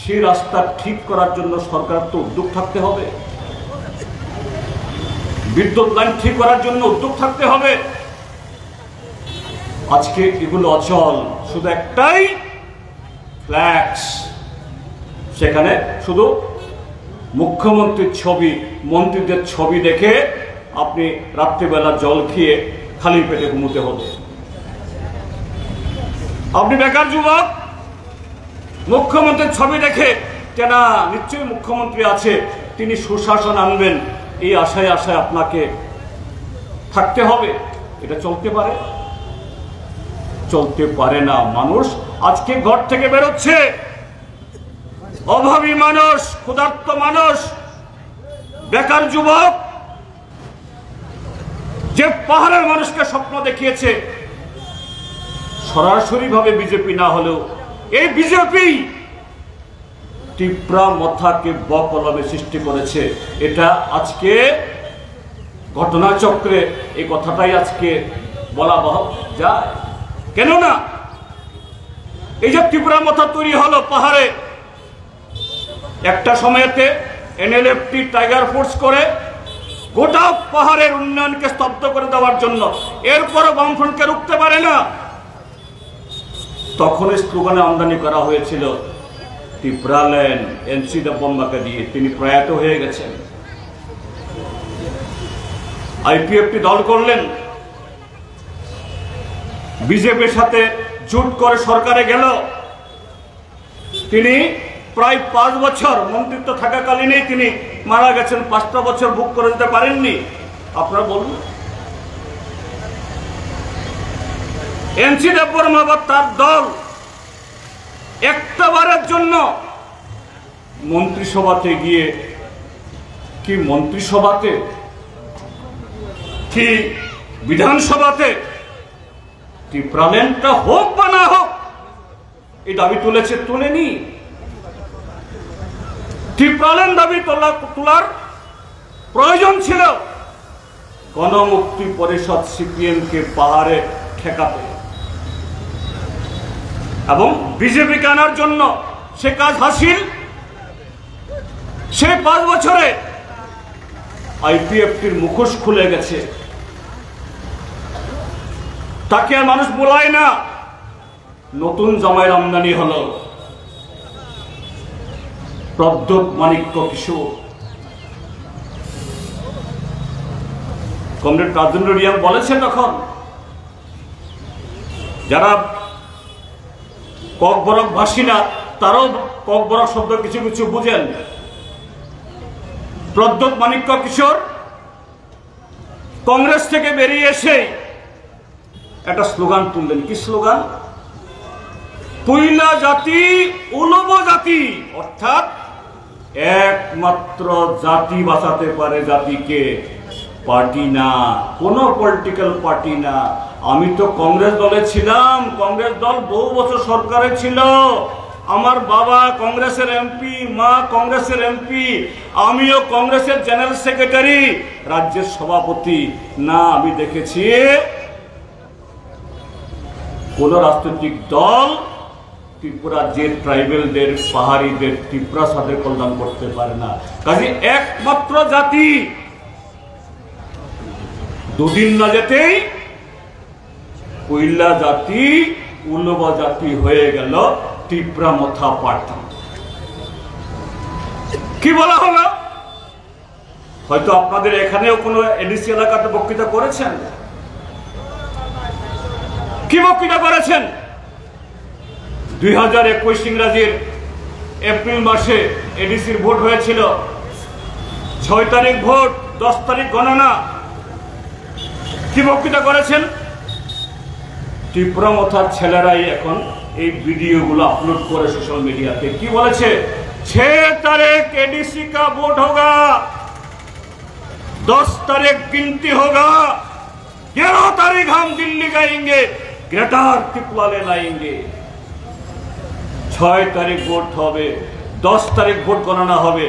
সেই রাস্তা ঠিক করার জন্য সরকার তো উদ্যোগ থাকতে হবে, বিদ্যুৎ লাইন ঠিক করার জন্য উদ্যোগ থাকতে হবে। আজকে এগুলো অচল, শুধু একটাই ফ্ল্যাক্স, সেখানে শুধু মুখ্যমন্ত্রীর ছবি, মন্ত্রীদের ছবি দেখে আপনি রাত্রিবেলা জল খেয়ে খালি পেটে ঘুমোতে হবে। আপনি বেকার যুবক, মুখ্যমন্ত্রীর ছবি দেখে কেনা নিশ্চয়ই মুখ্যমন্ত্রী আছে, তিনি সুশাসন আনবেন, এই আশায় আশায় আপনাকে থাকতে হবে। এটা চলতে পারে? চলতে পারে না। মানুষ আজকে ঘর থেকে বেরোচ্ছে, অভাবী মানুষ, ক্ষুধার্ত মানুষ, বেকার যুবক, যে পাহাড়ের মানুষকে স্বপ্ন দেখিয়েছে, সরাসরি ভাবে বিজেপি না হলেও এই বিজেপি তীব্রা মথাকে বকলমে সৃষ্টি করেছে। এটা আজকে ঘটনাচক্রে এই কথাটাই আজকে বলা যায়। কেননা এই যে তীব্রা মথা তৈরি হলো পাহাড়ে, একটা সময়তে এনএলএফটি টাইগার ফোর্স করে গোটা পাহাড়ের উন্নয়নকে স্তব্ধ করে দেওয়ার জন্য, এরপরও বামফ্রন্টকে রুখতে পারে না। তখন স্লোগানে আমদানি করা হয়েছিল টিপ্রালেন এনসি দেববর্মাকে দিয়ে, তিনি প্রয়াত হয়ে গেছেন। আইপিএফটি দল করলেন, বিজেপির সাথে জোট করে সরকারে গেল। তিনি প্রায় 5 বছর মন্ত্রিত্ব থাকাকালীনই তিনি মারা গেছেন, 5টা বছর ভোগ করে দিতে পারেননি। আপনারা বলুন এনসি দেববর্মা বা তার দল একটা বারের জন্য মন্ত্রিসভাতে গিয়ে কি মন্ত্রিসভাতে কি বিধানসভাতে টিপ্রাল্যান্ডটা হোক বা না হোক এই দাবি তুলেছে? তুলেনি। টিপ্রাল্যান্ড দাবি তোলার প্রয়োজন ছিল গণমুক্তি পরিষদ সিপিএমকে পাহাড়ে ঠেকাতে এবং বিজেপিকে আনার জন্য সে কাজ হাসিল। সে 5 বছরে আইপিএফটির মুখোশ খুলে গেছে, তাকে আর মানুষ বলায় না। নতুন জামাইয়ের আমদানি হলো প্রদ্যোৎ মাণিক্য কিশোর। কমরেড রাজেন্দ্র রিয়াং বলেছে তখন, যারা ককবরক ভাষী না তারাও ককবরক শব্দ কিছু কিছু বুঝেন। প্রদ্যোৎ মাণিক্য কিশোর কংগ্রেস থেকে বেরিয়ে এসে একটা স্লোগান তুললেন। কি স্লোগান? পইলা জাতি উলব জাতি, অর্থাৎ একমাত্র জাতি বাঁচাতে পারে জাতিকে, পার্টি না, কোন পলিটিক্যাল পার্টি না। আমি তো কংগ্রেস দলে ছিলাম, কংগ্রেস দল বহু বছর সরকারে ছিল, আমার বাবা কংগ্রেসের এমপি, মা কংগ্রেসের এমপি, আমিও কংগ্রেসের জেনারেল সেক্রেটারি, রাজ্যের সভাপতি। না, আমি দেখেছি কোন রাজনৈতিক দল ত্রিপুরা যে ট্রাইবেলদের, পাহাড়িদের, ত্রিপুরা সাথে কল্যাণ করতে পারে না। কাজে একমাত্র জাতি, দুদিন না যেতেই পইলা জাতি উলব জাতি হয়ে গেল ত্রিপুরা মথা পার্টি। কি বলা হলো? হয়তো আপনাদের এখানেও কোনো এডিসি এলাকাতে বক্তৃতা করেছেন। কি বক্তৃতা করেছেন? 2021 ইংরাজির এপ্রিল মাসে এডিসির ভোট হয়েছিল, 6 তারিখ ভোট, 10 তারিখ গণনা। কি বক্তৃতা করেছেন? ত্রিপুরা মথার ছেলেরাই এখন এই ভিডিওগুলো আপলোড করে সোশ্যাল মিডিয়াতে। কি বলেছে? 6 तारीख एडीसी का वोट होगा, 10 तारीख गिनती होगा, 11 तारीख हम दिल्ली जाएंगे, ग्रेटर त्रिपुरा ले लाएंगे। 6 तारीख ভোট হবে, 10 তারিখ ভোট গণনা হবে,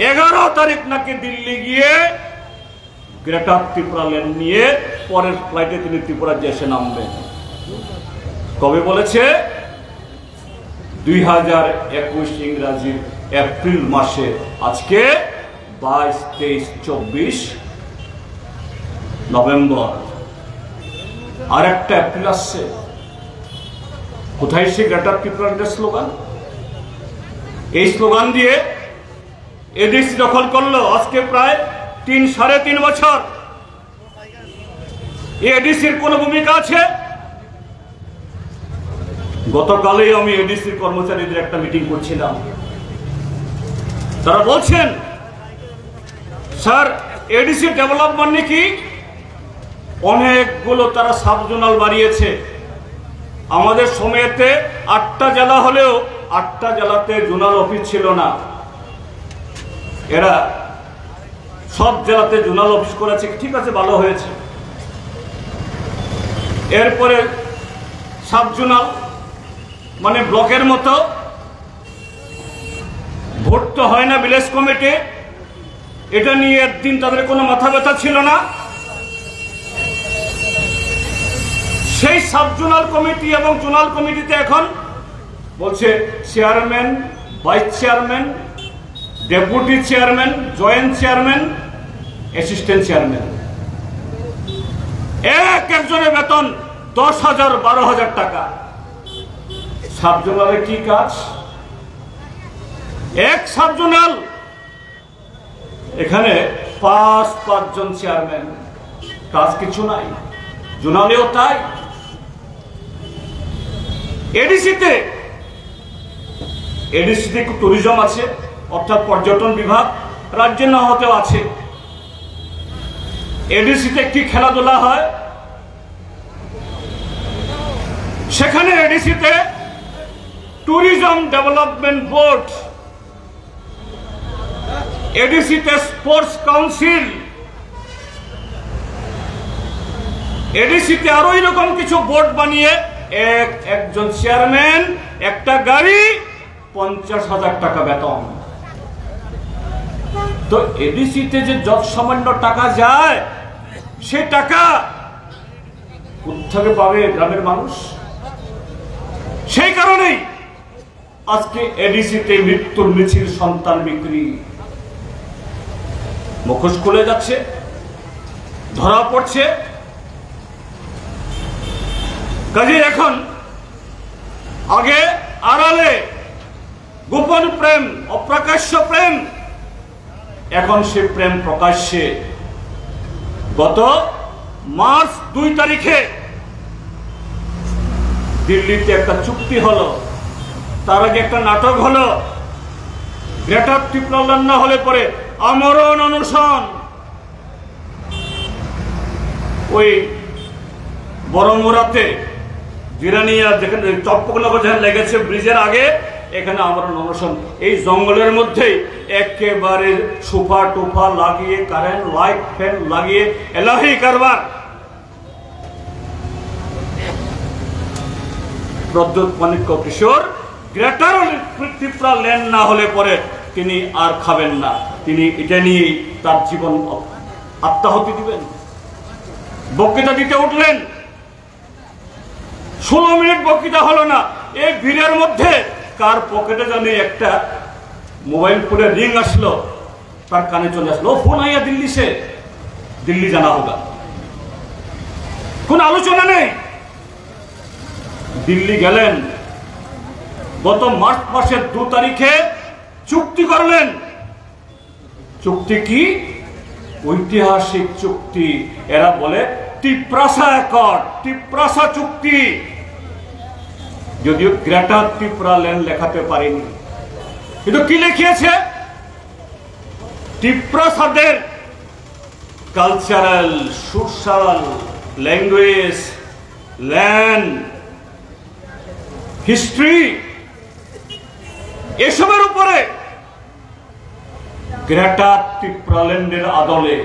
11 তারিখ নাকি দিল্লি গিয়ে গ্রেটার ত্রিপুরা ল্যান্ড নিয়ে পরের ফ্লাইটে তিনি ত্রিপুরা দেশে নামবেন। কবে বলেছে? 2021 ইংরাজির এপ্রিল মাসে। আজকে 22, 23, 24 নভেম্বর, আর একটা এপ্রিল আসছে। কোথায় সে গ্রেটার ত্রিপুরা স্লোগান? এই স্লোগান দিয়ে এডিসি দখল করলো আজকে প্রায় 3-3.5 বছর। এডিসির কোন ভূমিকা আছে? গতকালই আমি এডিসির কর্মচারীদের একটা মিটিং করছিলাম। তারা বলছেন, স্যার এডিসি ডেভেলপমেন্ট কি? অনেকগুলো তারা সাবজোনাল বাড়িয়েছে। আমাদের সময়েতে 8টা জেলা হলেও 8টা জেলাতে জোনাল অফিস ছিল না। এরা সব জেলাতে জোনাল অফিস করেছে। ঠিক আছে, ভালো হয়েছে। এরপরে সাবজোনাল মানে ব্লকের মতো। ভোট তো হয় না ভিলেজ কমিটি, এটা নিয়ে একদিন তাদের কোনো মাথা ব্যথা ছিল না। সেই সাবজোনাল কমিটি এবং জোনাল কমিটিতে এখন বলছে chairman, vice chairman, deputy chairman, joint chairman, assistant chairman, একজনের বেতন 10,000, 12,000 টাকা। সাবজোনালে কি কাজ? এক সাবজোনাল, এখানে 5 জন চেয়ারম্যান, কাজ কিছু নাই। জোনালেও তাই। এডিসিতে ট্যুরিজম আছে, অর্থাৎ পর্যটন বিভাগ, রাজ্যের না হতেও আছে। এডিসিতে কি খেলাধুলা হয়? সেখানে এডিসিতে ট্যুরিজম ডেভেলপমেন্ট বোর্ড, এডিসিতে স্পোর্টস কাউন্সিল, এডিসিতে আরো এরকম কিছু বোর্ড বানিয়ে একজন চেয়ারম্যান, একটা গাড়ি, 50,000 টাকা বেতন। তো এডিসিতে যে যত সামান্য টাকা যায়, সে টাকা কোত্থেকে পাবে গ্রামের মানুষ? সেই কারণেই আজকে এডিসিতে মৃত্যুর মিছিল, সন্তান বিক্রি, মুখোশ খুলে যাচ্ছে, ধরা পড়ছে। কাজে এখন আগে আড়ালে গোপন প্রেম, অপ্রকাশ্য প্রেম, এখন সে প্রেম প্রকাশ্যে। গত মার্চ 2 তারিখে দিল্লিতে একটা চুক্তি হলো, তার আগে একটা নাটক হলো। গ্রেটার ত্রিপুরা না হলে পরে আমরণ অনশন, ওই বড়মুড়াতে জিরানিয়া যেখানে চপ্পকনগর যেখানে লেগেছে ব্রিজের আগে, এখানে আমরণ অনশন। এই জঙ্গলের মধ্যেই একেবারে সোফা টোফা লাগিয়ে, কারেন্ট লাইট ফ্যান লাগিয়ে এলাহি কারবার। প্রদ্যোৎ মাণিক্য কিশোর গ্রেটার ত্রিপুরা ল্যান্ড না হলে পরে তিনি আর খাবেন না, তিনি এটা নিয়েই তার জীবন আত্মাহুতি দিবেন। বক্তৃতা দিতে উঠলেন, 16 মিনিট বক্তৃতা হলো না। এই ভিড়ের মধ্যে কার পকেটে জানি একটা মোবাইল ফোনের রিং আসলো, তার কানে চলে আসলো, ফোন আইয়া দিল্লি সে, দিল্লি জানা হোগা। কোন আলোচনা নেই। দিল্লি গেলেন, গত মার্চ মাসের 2 তারিখে চুক্তি করলেন। চুক্তি কি? ঐতিহাসিক চুক্তি। এরা বলে ত্রিপ্রাসা অ্যাকর্ড, ত্রিপ্রাসা চুক্তি। যদিও গ্রেটার ত্রিপুরা ল্যান্ড লেখাতে পারেনি, কিন্তু কি লিখিয়েছে? ত্রিপ্রাসাদের cultural, social, language, land, history, এসবের উপরে গ্রেটার ত্রিপুরা ল্যান্ডের আদলে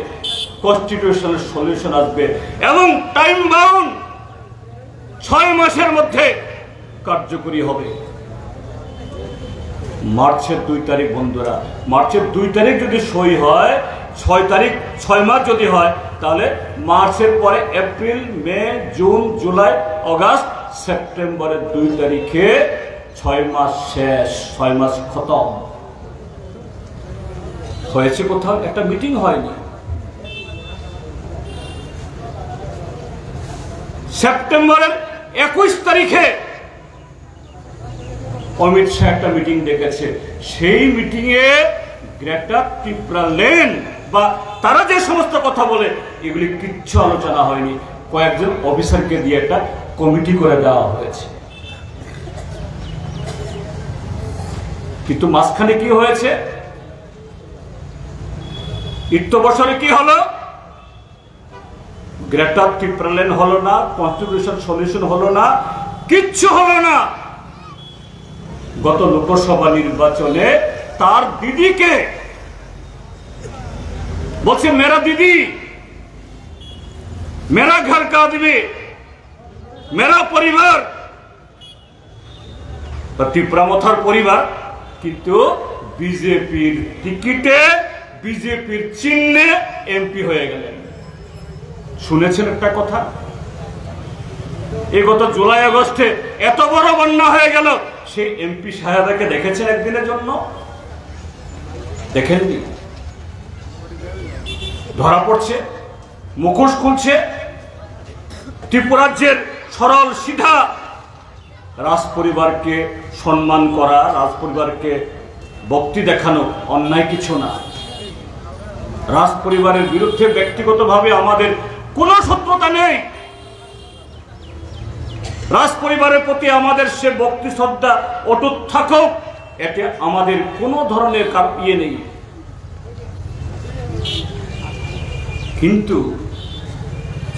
কনস্টিটিউশনাল সলিউশন আসবে এবং টাইম বাউন্ড 6 মাসের মধ্যে কার্যকরী হবে। মার্চের 2 তারিখ বন্ধুরা, মার্চের 2 তারিখ যদি সই হয়, 6 তারিখ, 6 মাস যদি হয়, তাহলে মার্চের পরে এপ্রিল, মে, জুন, জুলাই, আগস্ট, সেপ্টেম্বরের 2 তারিখে 6 মাস শেষ, 6 মাস খতম হয়েছে। কোথাও একটা মিটিং হয়নি। সেপ্টেম্বরের 21 তারিখে অমিত শাহ একটা মিটিং ডেকেছে। সেই মিটিং এ গ্রেটার ত্রিপুরা ল্যান্ড বা তারা যে সমস্ত কথা বলে, এগুলি কিচ্ছু আলোচনা হয়নি। কয়েকজন অফিসারকে দিয়ে একটা কমিটি করে দেওয়া হয়েছে। কিন্তু মাঝখানে কি হয়েছে? ইত্য বছরে কি হলো? গ্রেটার ত্রিপুরা ল্যান্ড হলো না, কনস্টিটিউশন সলিউশন হলো না, কিচ্ছু হলো না। গত লোকসভা নির্বাচনে তার দিদিকে বলছে, মেরা দিদি, মেরা ঘর কা আদমি, মেরা পরিবার, ত্রিপুরা মথার পরিবার। কিন্তু বিজেপির টিকিটে, বিজেপির চিহ্নে এমপি হয়ে গেলেন। শুনেছেন একটা কথা? এই গত জুলাই আগস্টে এত বড় বন্যা হয়ে গেল, সেই এমপি সাহেবকে দেখেছেন একদিনের জন্য? দেখেননি। ধরা পড়ছে, মুখোশ খুলছে। ত্রিপুরাজ্যের সরল সিধা রাজ পরিবারকে সম্মান করা, রাজ পরিবারকে ভক্তি দেখানো অন্যায় কিছু না। রাজ পরিবারের বিরুদ্ধে ব্যক্তিগতভাবে আমাদের কোনো শত্রুতা নেই। রাজ পরিবারের প্রতি আমাদের সে ভক্তি শ্রদ্ধা অটুট থাকুক, এতে আমাদের কোনো ধরনের ইয়ে নেই। কিন্তু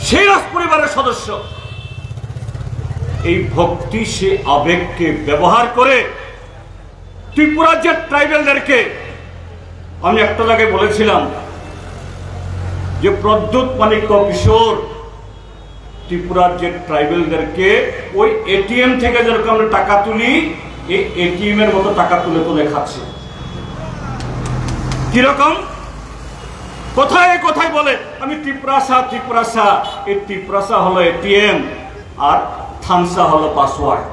সেই রাজ পরিবারের সদস্য এই ভক্তি সে আবেগকে ব্যবহার করে ত্রিপুরার যে ট্রাইবেলদেরকে, আমি একটা জায়গায় বলেছিলাম যে প্রদ্যুৎ মানিক্য কিশোর ত্রিপুরার যে ট্রাইবেলদেরকে ওই এটিএম থেকে যেরকম আমরা টাকা তুলি, এই এটিএম এর মতো টাকা তুলে তুলে খাচ্ছে। কিরকম? কোথায় কোথায় বলে আমি ত্রিপুরাসা ত্রিপুরাসা। এই ত্রিপুরাসা হলো এটিএম আর থানসা হলো পাসওয়ার্ড।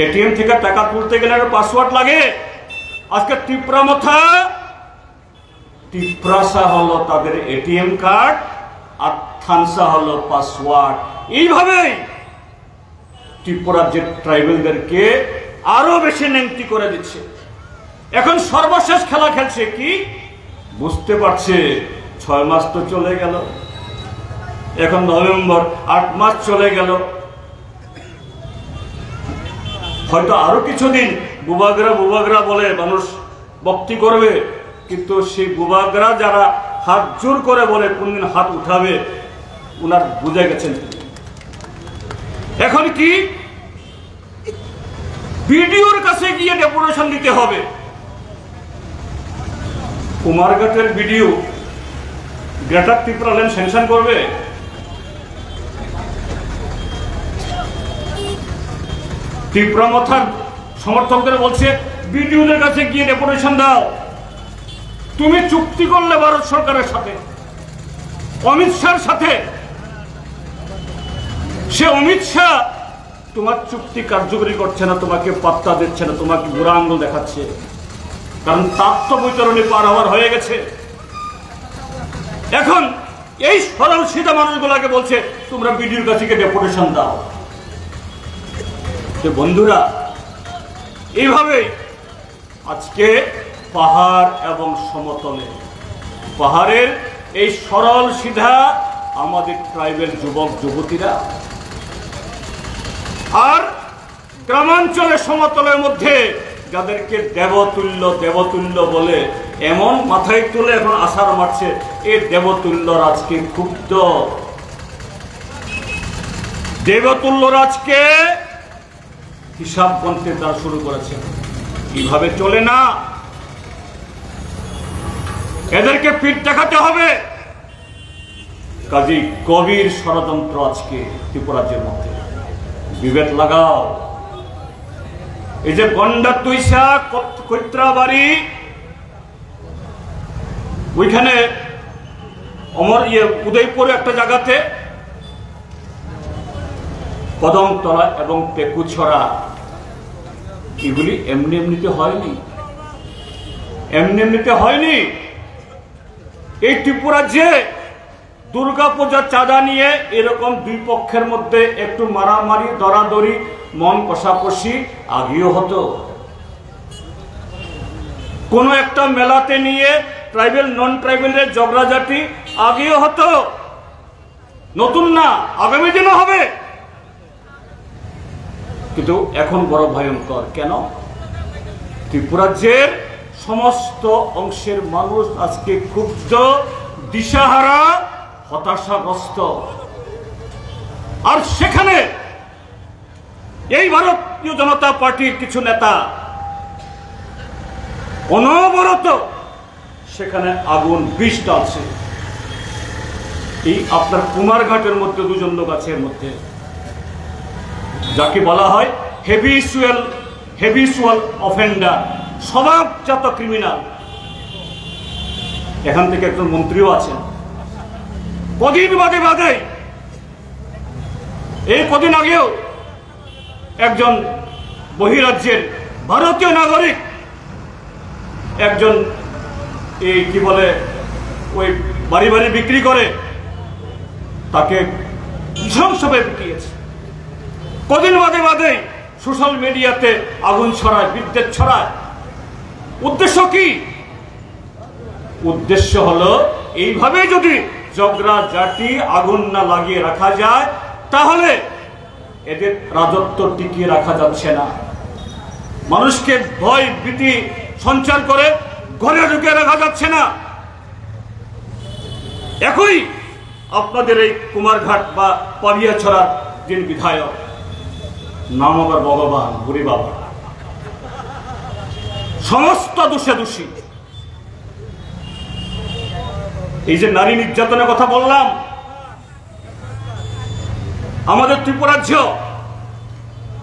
এটিএম থেকে টাকা তুলতে গেলে পাসওয়ার্ড লাগে। আজকে ত্রিপুরাসা হলো তাদের এটিএম কার্ড আর থানসা হলো পাসওয়ার্ড। এইভাবেই ত্রিপুরার যে ট্রাইবেলদেরকে আরো বেশি নেংটি করে দিচ্ছে। এখন সর্বশেষ খেলা খেলছে কি বুঝতে পারছে 6 মাস তো চলে গেল, এখন নভেম্বর, 8 মাস চলে গেল, হয়তো আরো কিছুদিন বুবাগরা বলে মানুষ ভক্তি করবে, কিন্তু সেই বুবাগরা যারা হাত জোর করে বলে কোনদিন হাত উঠাবে উনার বুঝে গেছেন। এখন কি বিডিওর কাছে গিয়ে ডেপুটেশন দিতে হবে। কুমারঘাটের BDO greater Tripura land sanction করবে? ত্রিপুরা মথার সমর্থকদের বলছে বিডিওদের কাছে গিয়ে ডেপুটেশন দাও। তুমি চুক্তি করলে ভারত সরকারের সাথে, অমিত শাহর সাথে, সে অমিত শাহ তোমার চুক্তি কার্যকরী করছে না, তোমাকে পাত্তা দিচ্ছে না, তোমাকে বুড়া আঙ্গুল দেখাচ্ছে, কারণ তথ্য বৈতরণী পার হওয়ার হয়ে গেছে। এখন এই সরল সিধা মানুষগুলাকে বলছে তোমরা বিডিওর কাছে গিয়ে ডেপুটেশন দাও। বন্ধুরা, এইভাবেই আজকে পাহাড় এবং সমতলে পাহাড়ের এই সরল সিধা আমাদের ট্রাইবেল যুবক যুবতীরা আর গ্রামাঞ্চলের সমতলের মধ্যে যাদেরকে দেবতুল্য বলে এমন মাথায় তুলে এখন আশার মারছে, এই দেবতুল্য রাজকে ক্ষুব্ধ। দেবতুল্য রাজকে হিসাব গণতে তারা শুরু করেছে। কিভাবে চলে না, এদেরকে পিঠ দেখাতে হবে। কাজী গভীর ষড়যন্ত্র আজকে ত্রিপুরাজ্যের মধ্যে। বিবেক লাগাও। এই যে গন্ডা তুইসা কৈত্রাবাড়ি, ওইখানে উদয়পুরে একটা জায়গাতে কদমতলা এবং পেকুছড়া, এগুলি এমনিতে হয়নি। এই ত্রিপুরাজ্যে দুর্গাপূজার চাঁদা নিয়ে এরকম দুই পক্ষের মধ্যে একটু মারামারি, দরাদরি, মন কষাকষি আগেও হতো। কোন একটা মেলাতে নিয়ে ট্রাইবেল নন ট্রাইবেলের ঝগড়াঝাটি আগেও হতো, নতুন না, আগামী দিনও হবে। কিন্তু এখন বড় ভয়ঙ্কর। কেন? ত্রিপুরাজ্যের সমস্ত অংশের মানুষ আজকে ক্ষুব্ধ, দিশাহারা, হতাশাগ্রস্ত। আর সেখানে এই ভারতীয় জনতা পার্টির কিছু নেতা অনবরত সেখানে আগুন বিষ ডালছে। এই আপনার কুমারঘাটের মধ্যে দুজন লোক আছে, এর মধ্যে যাকে বলা হয় হেভিসুয়াল অফেন্ডার, স্বভাবজাত ক্রিমিনাল। এখান থেকে একজন মন্ত্রীও আছেন। কদিন বাদে এই কদিন আগেও একজন বহিরাজ্যের ভারতীয় নাগরিক, একজন এই কি বলে ওই বাড়ি বিক্রি করে, তাকে নৃশংসভাবে পিটিয়েছে। কদিন বাদে সোশ্যাল মিডিয়াতে আগুন ছড়ায়, বিদ্যুৎ ছড়ায়। উদ্দেশ্য কি? উদ্দেশ্য হলো এইভাবে যদি ঝগড়া জাতি আগুন না লাগিয়ে রাখা যায় তাহলে এদের রাজত্ব টিকিয়ে রাখা যাচ্ছে না। মানুষকে ভয় ভীতি সঞ্চার করে ঘরে ঢুকে রাখা যাচ্ছে না। একই আপনাদের এই কুমারঘাট বা পাবিয়াছড়ার যিনি বিধায়ক, নাম আবার ভগবান বুড়ি বাবা, সমস্ত দোষে দোষী। এই যে নারী নির্যাতনের কথা বললাম, আমাদের ত্রিপুরাজ্য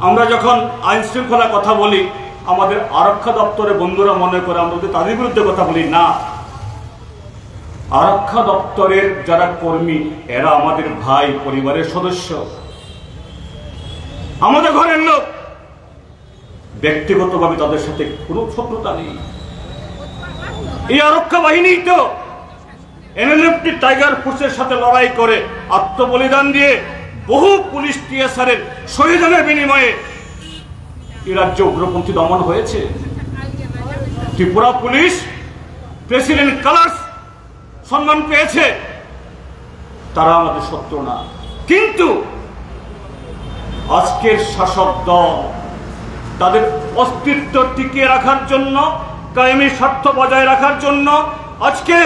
আমরা যখন আইন শৃঙ্খলার কথা বলি, আমাদের আরক্ষা দপ্তরে বন্ধুরা মনে করে আমরা তাদের বিরুদ্ধে কথা বলি না। আরক্ষা দপ্তরের যারা কর্মী, এরা আমাদের ভাই, পরিবারের সদস্য, আমাদের ঘরের লোক। ব্যক্তিগতভাবে তাদের সাথে কোনো শত্রুতা নেই। এই আরক্ষা বাহিনী তো এনএলএফটি টাইগার ফোর্সের সাথে লড়াই করে আত্মবলিদান দিয়ে বহু পুলিশ টিএসআরের শহীদের বিনিময়ে এই রাজ্যে উগ্রপন্থী দমন হয়েছে। ত্রিপুরা পুলিশ প্রেসিডেন্ট কালার্স সম্মান পেয়েছে, তারা আমাদের শত্রু না। কিন্তু আজকের শাসক দল তাদের অস্তিত্ব টিকিয়ে রাখার জন্য, কায়েমি স্বার্থ বজায় রাখার জন্য আজকে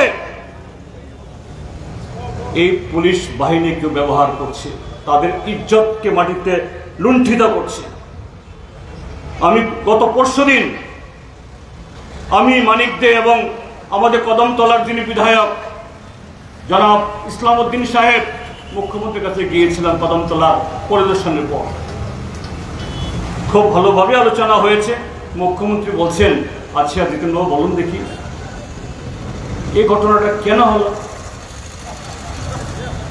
এই পুলিশ বাহিনীকে ব্যবহার করছে, তাদের ইজ্জতকে মাটিতে লুণ্ঠিত করছে। আমি গত পরশুদিন আমি মানিক দে এবং আমাদের কদমতলার যিনি বিধায়ক জনাব ইসলামউদ্দিন সাহেব মুখ্যমন্ত্রীর কাছে গিয়েছিলাম কদমতলার পরিদর্শনের পর। খুব ভালোভাবে আলোচনা হয়েছে। মুখ্যমন্ত্রী বলছেন, আচ্ছা জিতেনবাবু বলুন দেখি এই ঘটনাটা কেন হলো।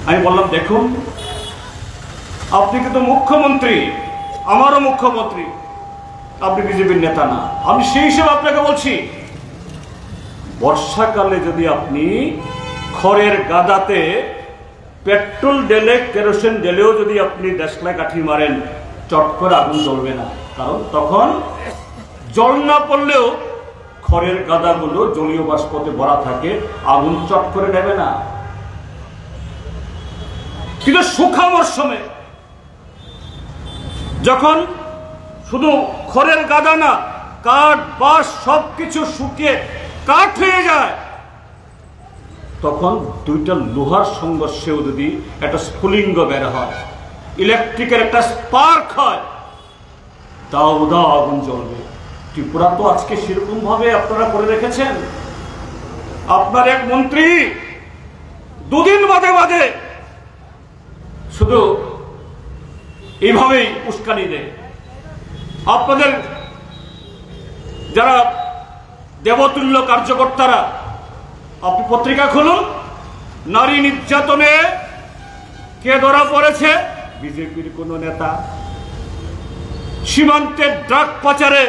আমি বললাম, দেখুন আপনি কিন্তু মুখ্যমন্ত্রী, আমারও মুখ্যমন্ত্রী, আপনি বিজেপির নেতা না। আমি সেই হিসেবে আপনাকে বলছি, বর্ষাকালে যদি আপনি খড়ের গাদাতে পেট্রোল ঢেলে, কেরোসিন ঢেলেও যদি আপনি দেশলাই কাঠি মারেন, চট করে আগুন জ্বলবে না। কারণ তখন জল না পড়লেও খড়ের গাদাগুলো জলীয় বাষ্পতে ভরা থাকে, আগুন চট করে নেবে না। কিন্তু শুখা মরশুমে যখন শুধু খড়ের গাদা না, কাঠ বাঁশ সবকিছু শুকিয়ে কাঠ হয়ে যায়, তখন দুইটা লোহার সংঘর্ষেও যদি একটা স্ফুলিঙ্গ বের হয়, ইলেকট্রিকের একটা স্পার্ক হয়, তাও দাও আগুন জ্বলবে। ত্রিপুরা তো আজকে সেরকম ভাবে আপনারা করে রেখেছেন। আপনার এক মন্ত্রী দুদিন বাদে বাদে শুধু এইভাবেই উস্কানি দেয়। আপনাদের যারা দেবতুল্য কার্যকর্তারা, আপনি পত্রিকা খুলুন, নারী নির্যাতনে কে ধরা পড়েছে? বিজেপির কোন নেতা। সীমান্তে ড্রাগ পাচারে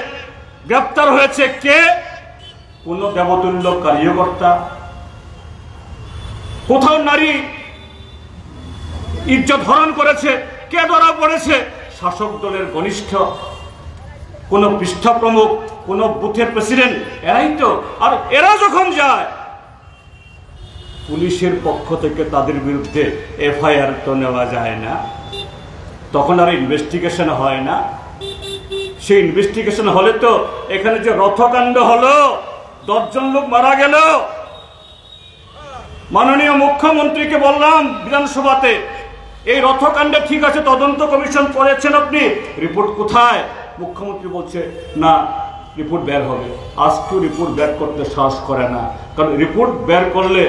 গ্রেপ্তার হয়েছে কে? কোন দেবতুল্য কার্যকর্তা। কোথাও নারী ইজ্জত হরণ করেছে, কে ধরা পড়েছে? শাসক দলের ঘনিষ্ঠ কোন পৃষ্ঠা প্রমুখ, কোন বুথের প্রেসিডেন্ট, এরাই তো। আর এরা যখন যায়, পুলিশের পক্ষ থেকে তাদের বিরুদ্ধে এফআইআর তো নেওয়া যায় না, তখন আর ইনভেস্টিগেশন হয় না। সেই ইনভেস্টিগেশন হলে তো এখানে যে রথকাণ্ড হলো, 10 জন লোক মারা গেল, মাননীয় মুখ্যমন্ত্রীকে বললাম বিধানসভাতে, এই রথকাণ্ডে ঠিক আছে তদন্ত কমিশন করেছেন আপনি, রিপোর্ট কোথায়? মুখ্যমন্ত্রী বলছে না, রিপোর্ট বের হবে। আজকে রিপোর্ট বের করতে সাহস করে না, কারণ রিপোর্ট বের করলে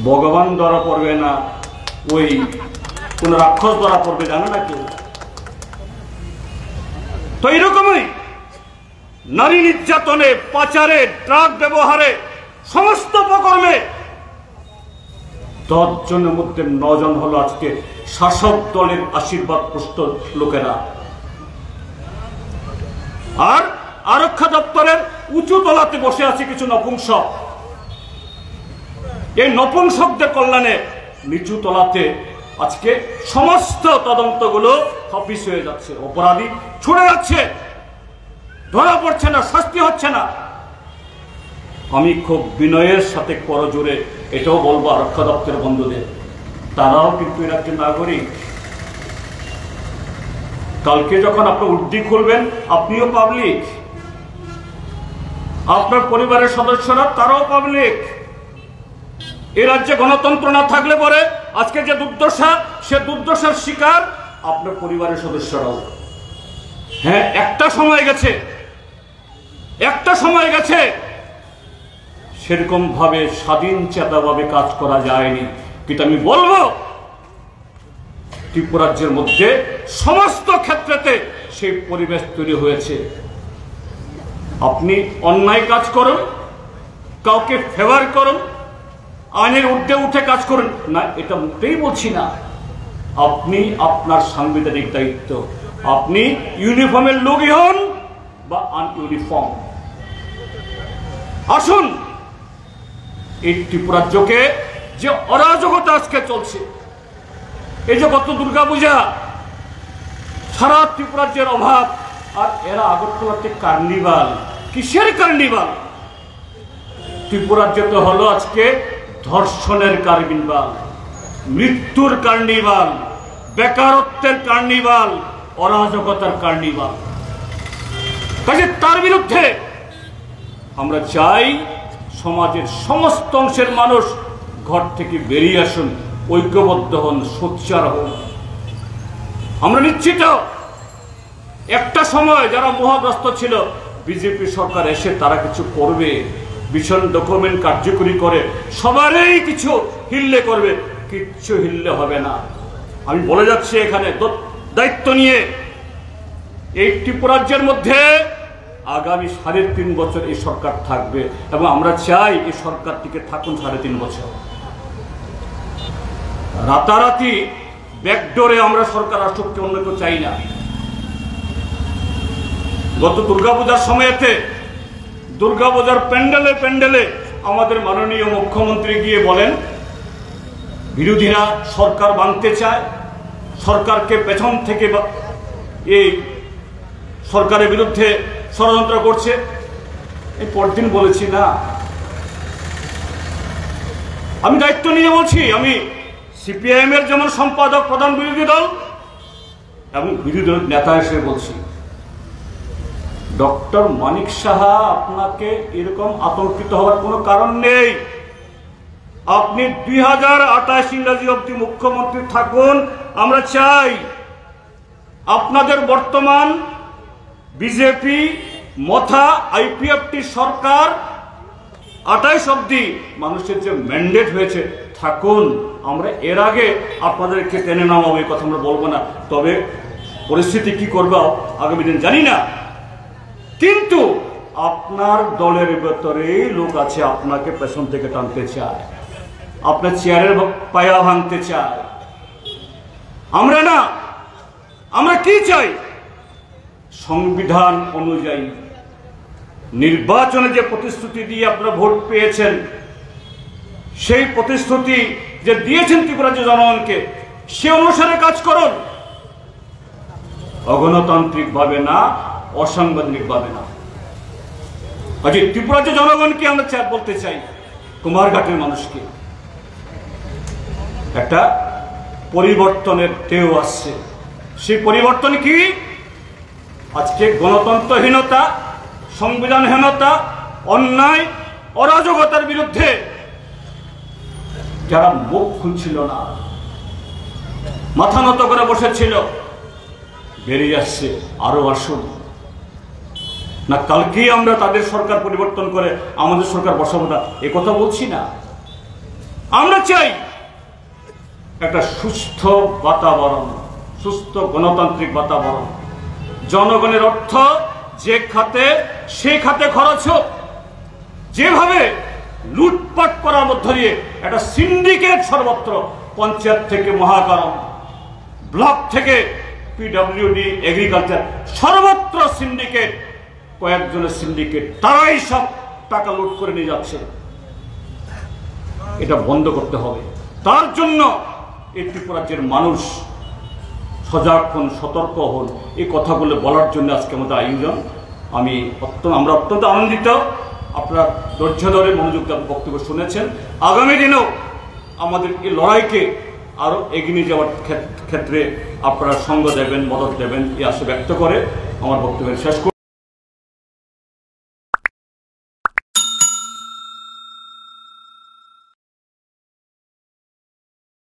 ভগবান ধরা পড়বে না, ওই কোন রাক্ষস ধরা পড়বে, জানে না কেউ। তো এইরকমই নারী নির্যাতনে, পাচারে, ড্রাগ ব্যবহারে, সমস্ত অপকর্মে 10 জনের মধ্যে 9 জন হলো আজকে শাসক দলের আশীর্বাদ পুষ্ট লোকেরা। আর আরক্ষা দপ্তরের উঁচু তলাতে বসে আছে কিছু নপুংসক। এই নপুংসকদের কল্যাণে নিচু তলাতে আজকে সমস্ত তদন্তগুলো হপিস হয়ে যাচ্ছে, অপরাধী ছুড়ে যাচ্ছে, ধরা পড়ছে না, শাস্তি হচ্ছে না। আমি খুব বিনয়ের সাথে করজোরে এটাও বলবো আরক্ষা দপ্তরের বন্ধুদের, তারাও কিন্তু এর একজন নাগরিক। কালকে যখন আপনি উর্দি খুলবেন, আপনিও পাবলিক, আপনার পরিবারের সদস্যরা তারাও পাবলিক। এই রাজ্যে গণতন্ত্র না থাকলে পরে আজকে যে দুর্দশা, সে দুর্দশার শিকার আপনার পরিবারের সদস্যরাও। হ্যাঁ, একটা সময় গেছে সেরকম ভাবে স্বাধীন চেতাভাবে কাজ করা যায়নি। কিন্তু আমি বলবো ত্রিপুরাজ্যের মধ্যে সমস্ত ক্ষেত্রেতে সেই পরিবেশ তৈরি হয়েছে। আপনি অন্যায় কাজ করুন, কাউকে ফেভার করুন, আইনের ঊর্ধ্বে উঠে কাজ করুন না, এটা মোটেই বলছি না। আপনি আপনার সাংবিধানিক দায়িত্ব, আপনি ইউনিফর্মের লোকই হন বা আনইউনিফর্ম, আসুন এই ত্রিপুরাজ্যকে যে অরাজকতা আজকে চলছে, এই যে গত দুর্গাপূজা, সারা ত্রিপুরাজ্যের অভাব, আর এরা আগরতলাতে কার্নিভাল। কিসের কার্নিভাল? ত্রিপুরাজ্য তো হলো আজকে ধর্ষণের কার্নিভাল, মৃত্যুর কার্নিভাল, বেকারত্বের কার্নিভাল, অরাজকতার কার্নিভাল। কাজে তার বিরুদ্ধে আমরা চাই সমাজের সমস্ত অংশের মানুষ ঘর থেকে বেরিয়ে আসুন, ঐক্যবদ্ধ হন, সোচ্চার হন। আমরা নিশ্চিত একটা সময় যারা মোহগ্রস্ত ছিল, বিজেপি সরকার এসে তারা কিছু করবে, ভীষণ ডকুমেন্ট কার্যকরী করে সবারই কিছু হিললে করবে, কিচ্ছু হিললে হবে না। আমি বলে যাচ্ছি এখানে দায়িত্ব নিয়ে, এই ত্রিপুরাজ্যের মধ্যে আগামী 3.5 বছর এই সরকার থাকবে এবং আমরা চাই এই সরকারটিকে থাকুন 3.5 বছর। রাতারাতি ব্যাকডোরে আমরা সরকার আসুক, অন্য কেউ চাই না। গত দুর্গাপূজার সময়তে দুর্গাপূজার প্যান্ডেলে আমাদের মাননীয় মুখ্যমন্ত্রী গিয়ে বলেন বিরোধীরা সরকার ভাঙতে চায়, সরকারকে পেছন থেকে এই সরকারের বিরুদ্ধে ষড়যন্ত্র করছে। এই পরদিন বলেছি না, আমি দায়িত্ব নিয়ে বলছি, আমি সিপিআইএম এর যেমন সম্পাদক, প্রধান বিরোধী দল এবং বিরোধী দল নেতা হিসেবে বলছি, ডক্টর মানিক সাহা আপনাকে এরকম আতঙ্কিত হওয়ার কোনো কারণ নেই। আপনি 2028 ইংরাজি অব্দি মুখ্যমন্ত্রী থাকুন, আমরা চাই। আপনাদের বর্তমান বিজেপি মথা আইপিএফটি সরকার 28 অব্দি মানুষের যে ম্যান্ডেট হয়েছে থাকুন, আমরা এর আগে আপনাদেরকে টেনে নামাবো এই কথা আমরা বলবো না। তবে পরিস্থিতি কি করবে আগামী দিন জানি না, কিন্তু আপনার দলের ভেতরে লোক আছে আপনাকে পেছন থেকে টানতে চায়, আপনার চেয়ারের পায়া ভাঙতে চায়। আমরা না, আমরা কি চাই? সংবিধান অনুযায়ী নির্বাচনে যে প্রতিশ্রুতি দিয়ে আপনারা ভোট পেয়েছেন, সেই প্রতিশ্রুতি যে দিয়েছেন ত্রিপুরাজ্য জনগণকে, সে অনুসারে কাজ করুন, অগণতান্ত্রিক ভাবে না, অসাংবিধানিক ভাবে না। আজ ত্রিপুরাজ্য জনগণকে আমরা বলতে চাই, কুমারঘাটের মানুষকে, একটা পরিবর্তনের ঢেউ আসছে। সেই পরিবর্তন কি? আজকে গণতন্ত্রহীনতা, সংবিধানহীনতা, অন্যায়, অরাজকতার বিরুদ্ধে যারা মুখ খুলছিল না, মাথা নত করে বসেছিল, বেরিয়ে আসছে। আরো আসুন না, কালকেই আমরা তাদের সরকার পরিবর্তন করে আমাদের সরকার বসাবো না, এ কথা বলছি না। আমরা চাই একটা সুস্থ বাতাবরণ, সুস্থ গণতান্ত্রিক বাতাবরণ। জনগণের অর্থ যে খাতে, সেই খাতে খরচ হোক। যেভাবে লুটপাট করার মধ্য দিয়ে একটা সিন্ডিকেট সর্বত্র, পঞ্চায়েত থেকে মহাকারণ, ব্লক থেকে পিডব্লিউডি, এগ্রিকালচার, সর্বত্র সিন্ডিকেট, কয়েকজনের সিন্ডিকেট, তারাই সব টাকা লুট করে নিয়ে যাচ্ছে। এটা বন্ধ করতে হবে। তার জন্য এই ত্রিপুরাজ্যের মানুষ সজাগ হন, সতর্ক হন। এই কথাগুলো বলার জন্য আজকে আমাদের আয়োজন। আমরা অত্যন্ত আনন্দিত, আপনারা ধৈর্য ধরে মনোযোগ বক্তব্য শুনেছেন। আগামী দিনেও আমাদের এই লড়াইকে আরো এগিয়ে নিয়ে যাওয়ার ক্ষেত্রে আপনারা সঙ্গ দেবেন, মদত দেবেন, এই আশা ব্যক্ত করে আমার বক্তব্য শেষ করব।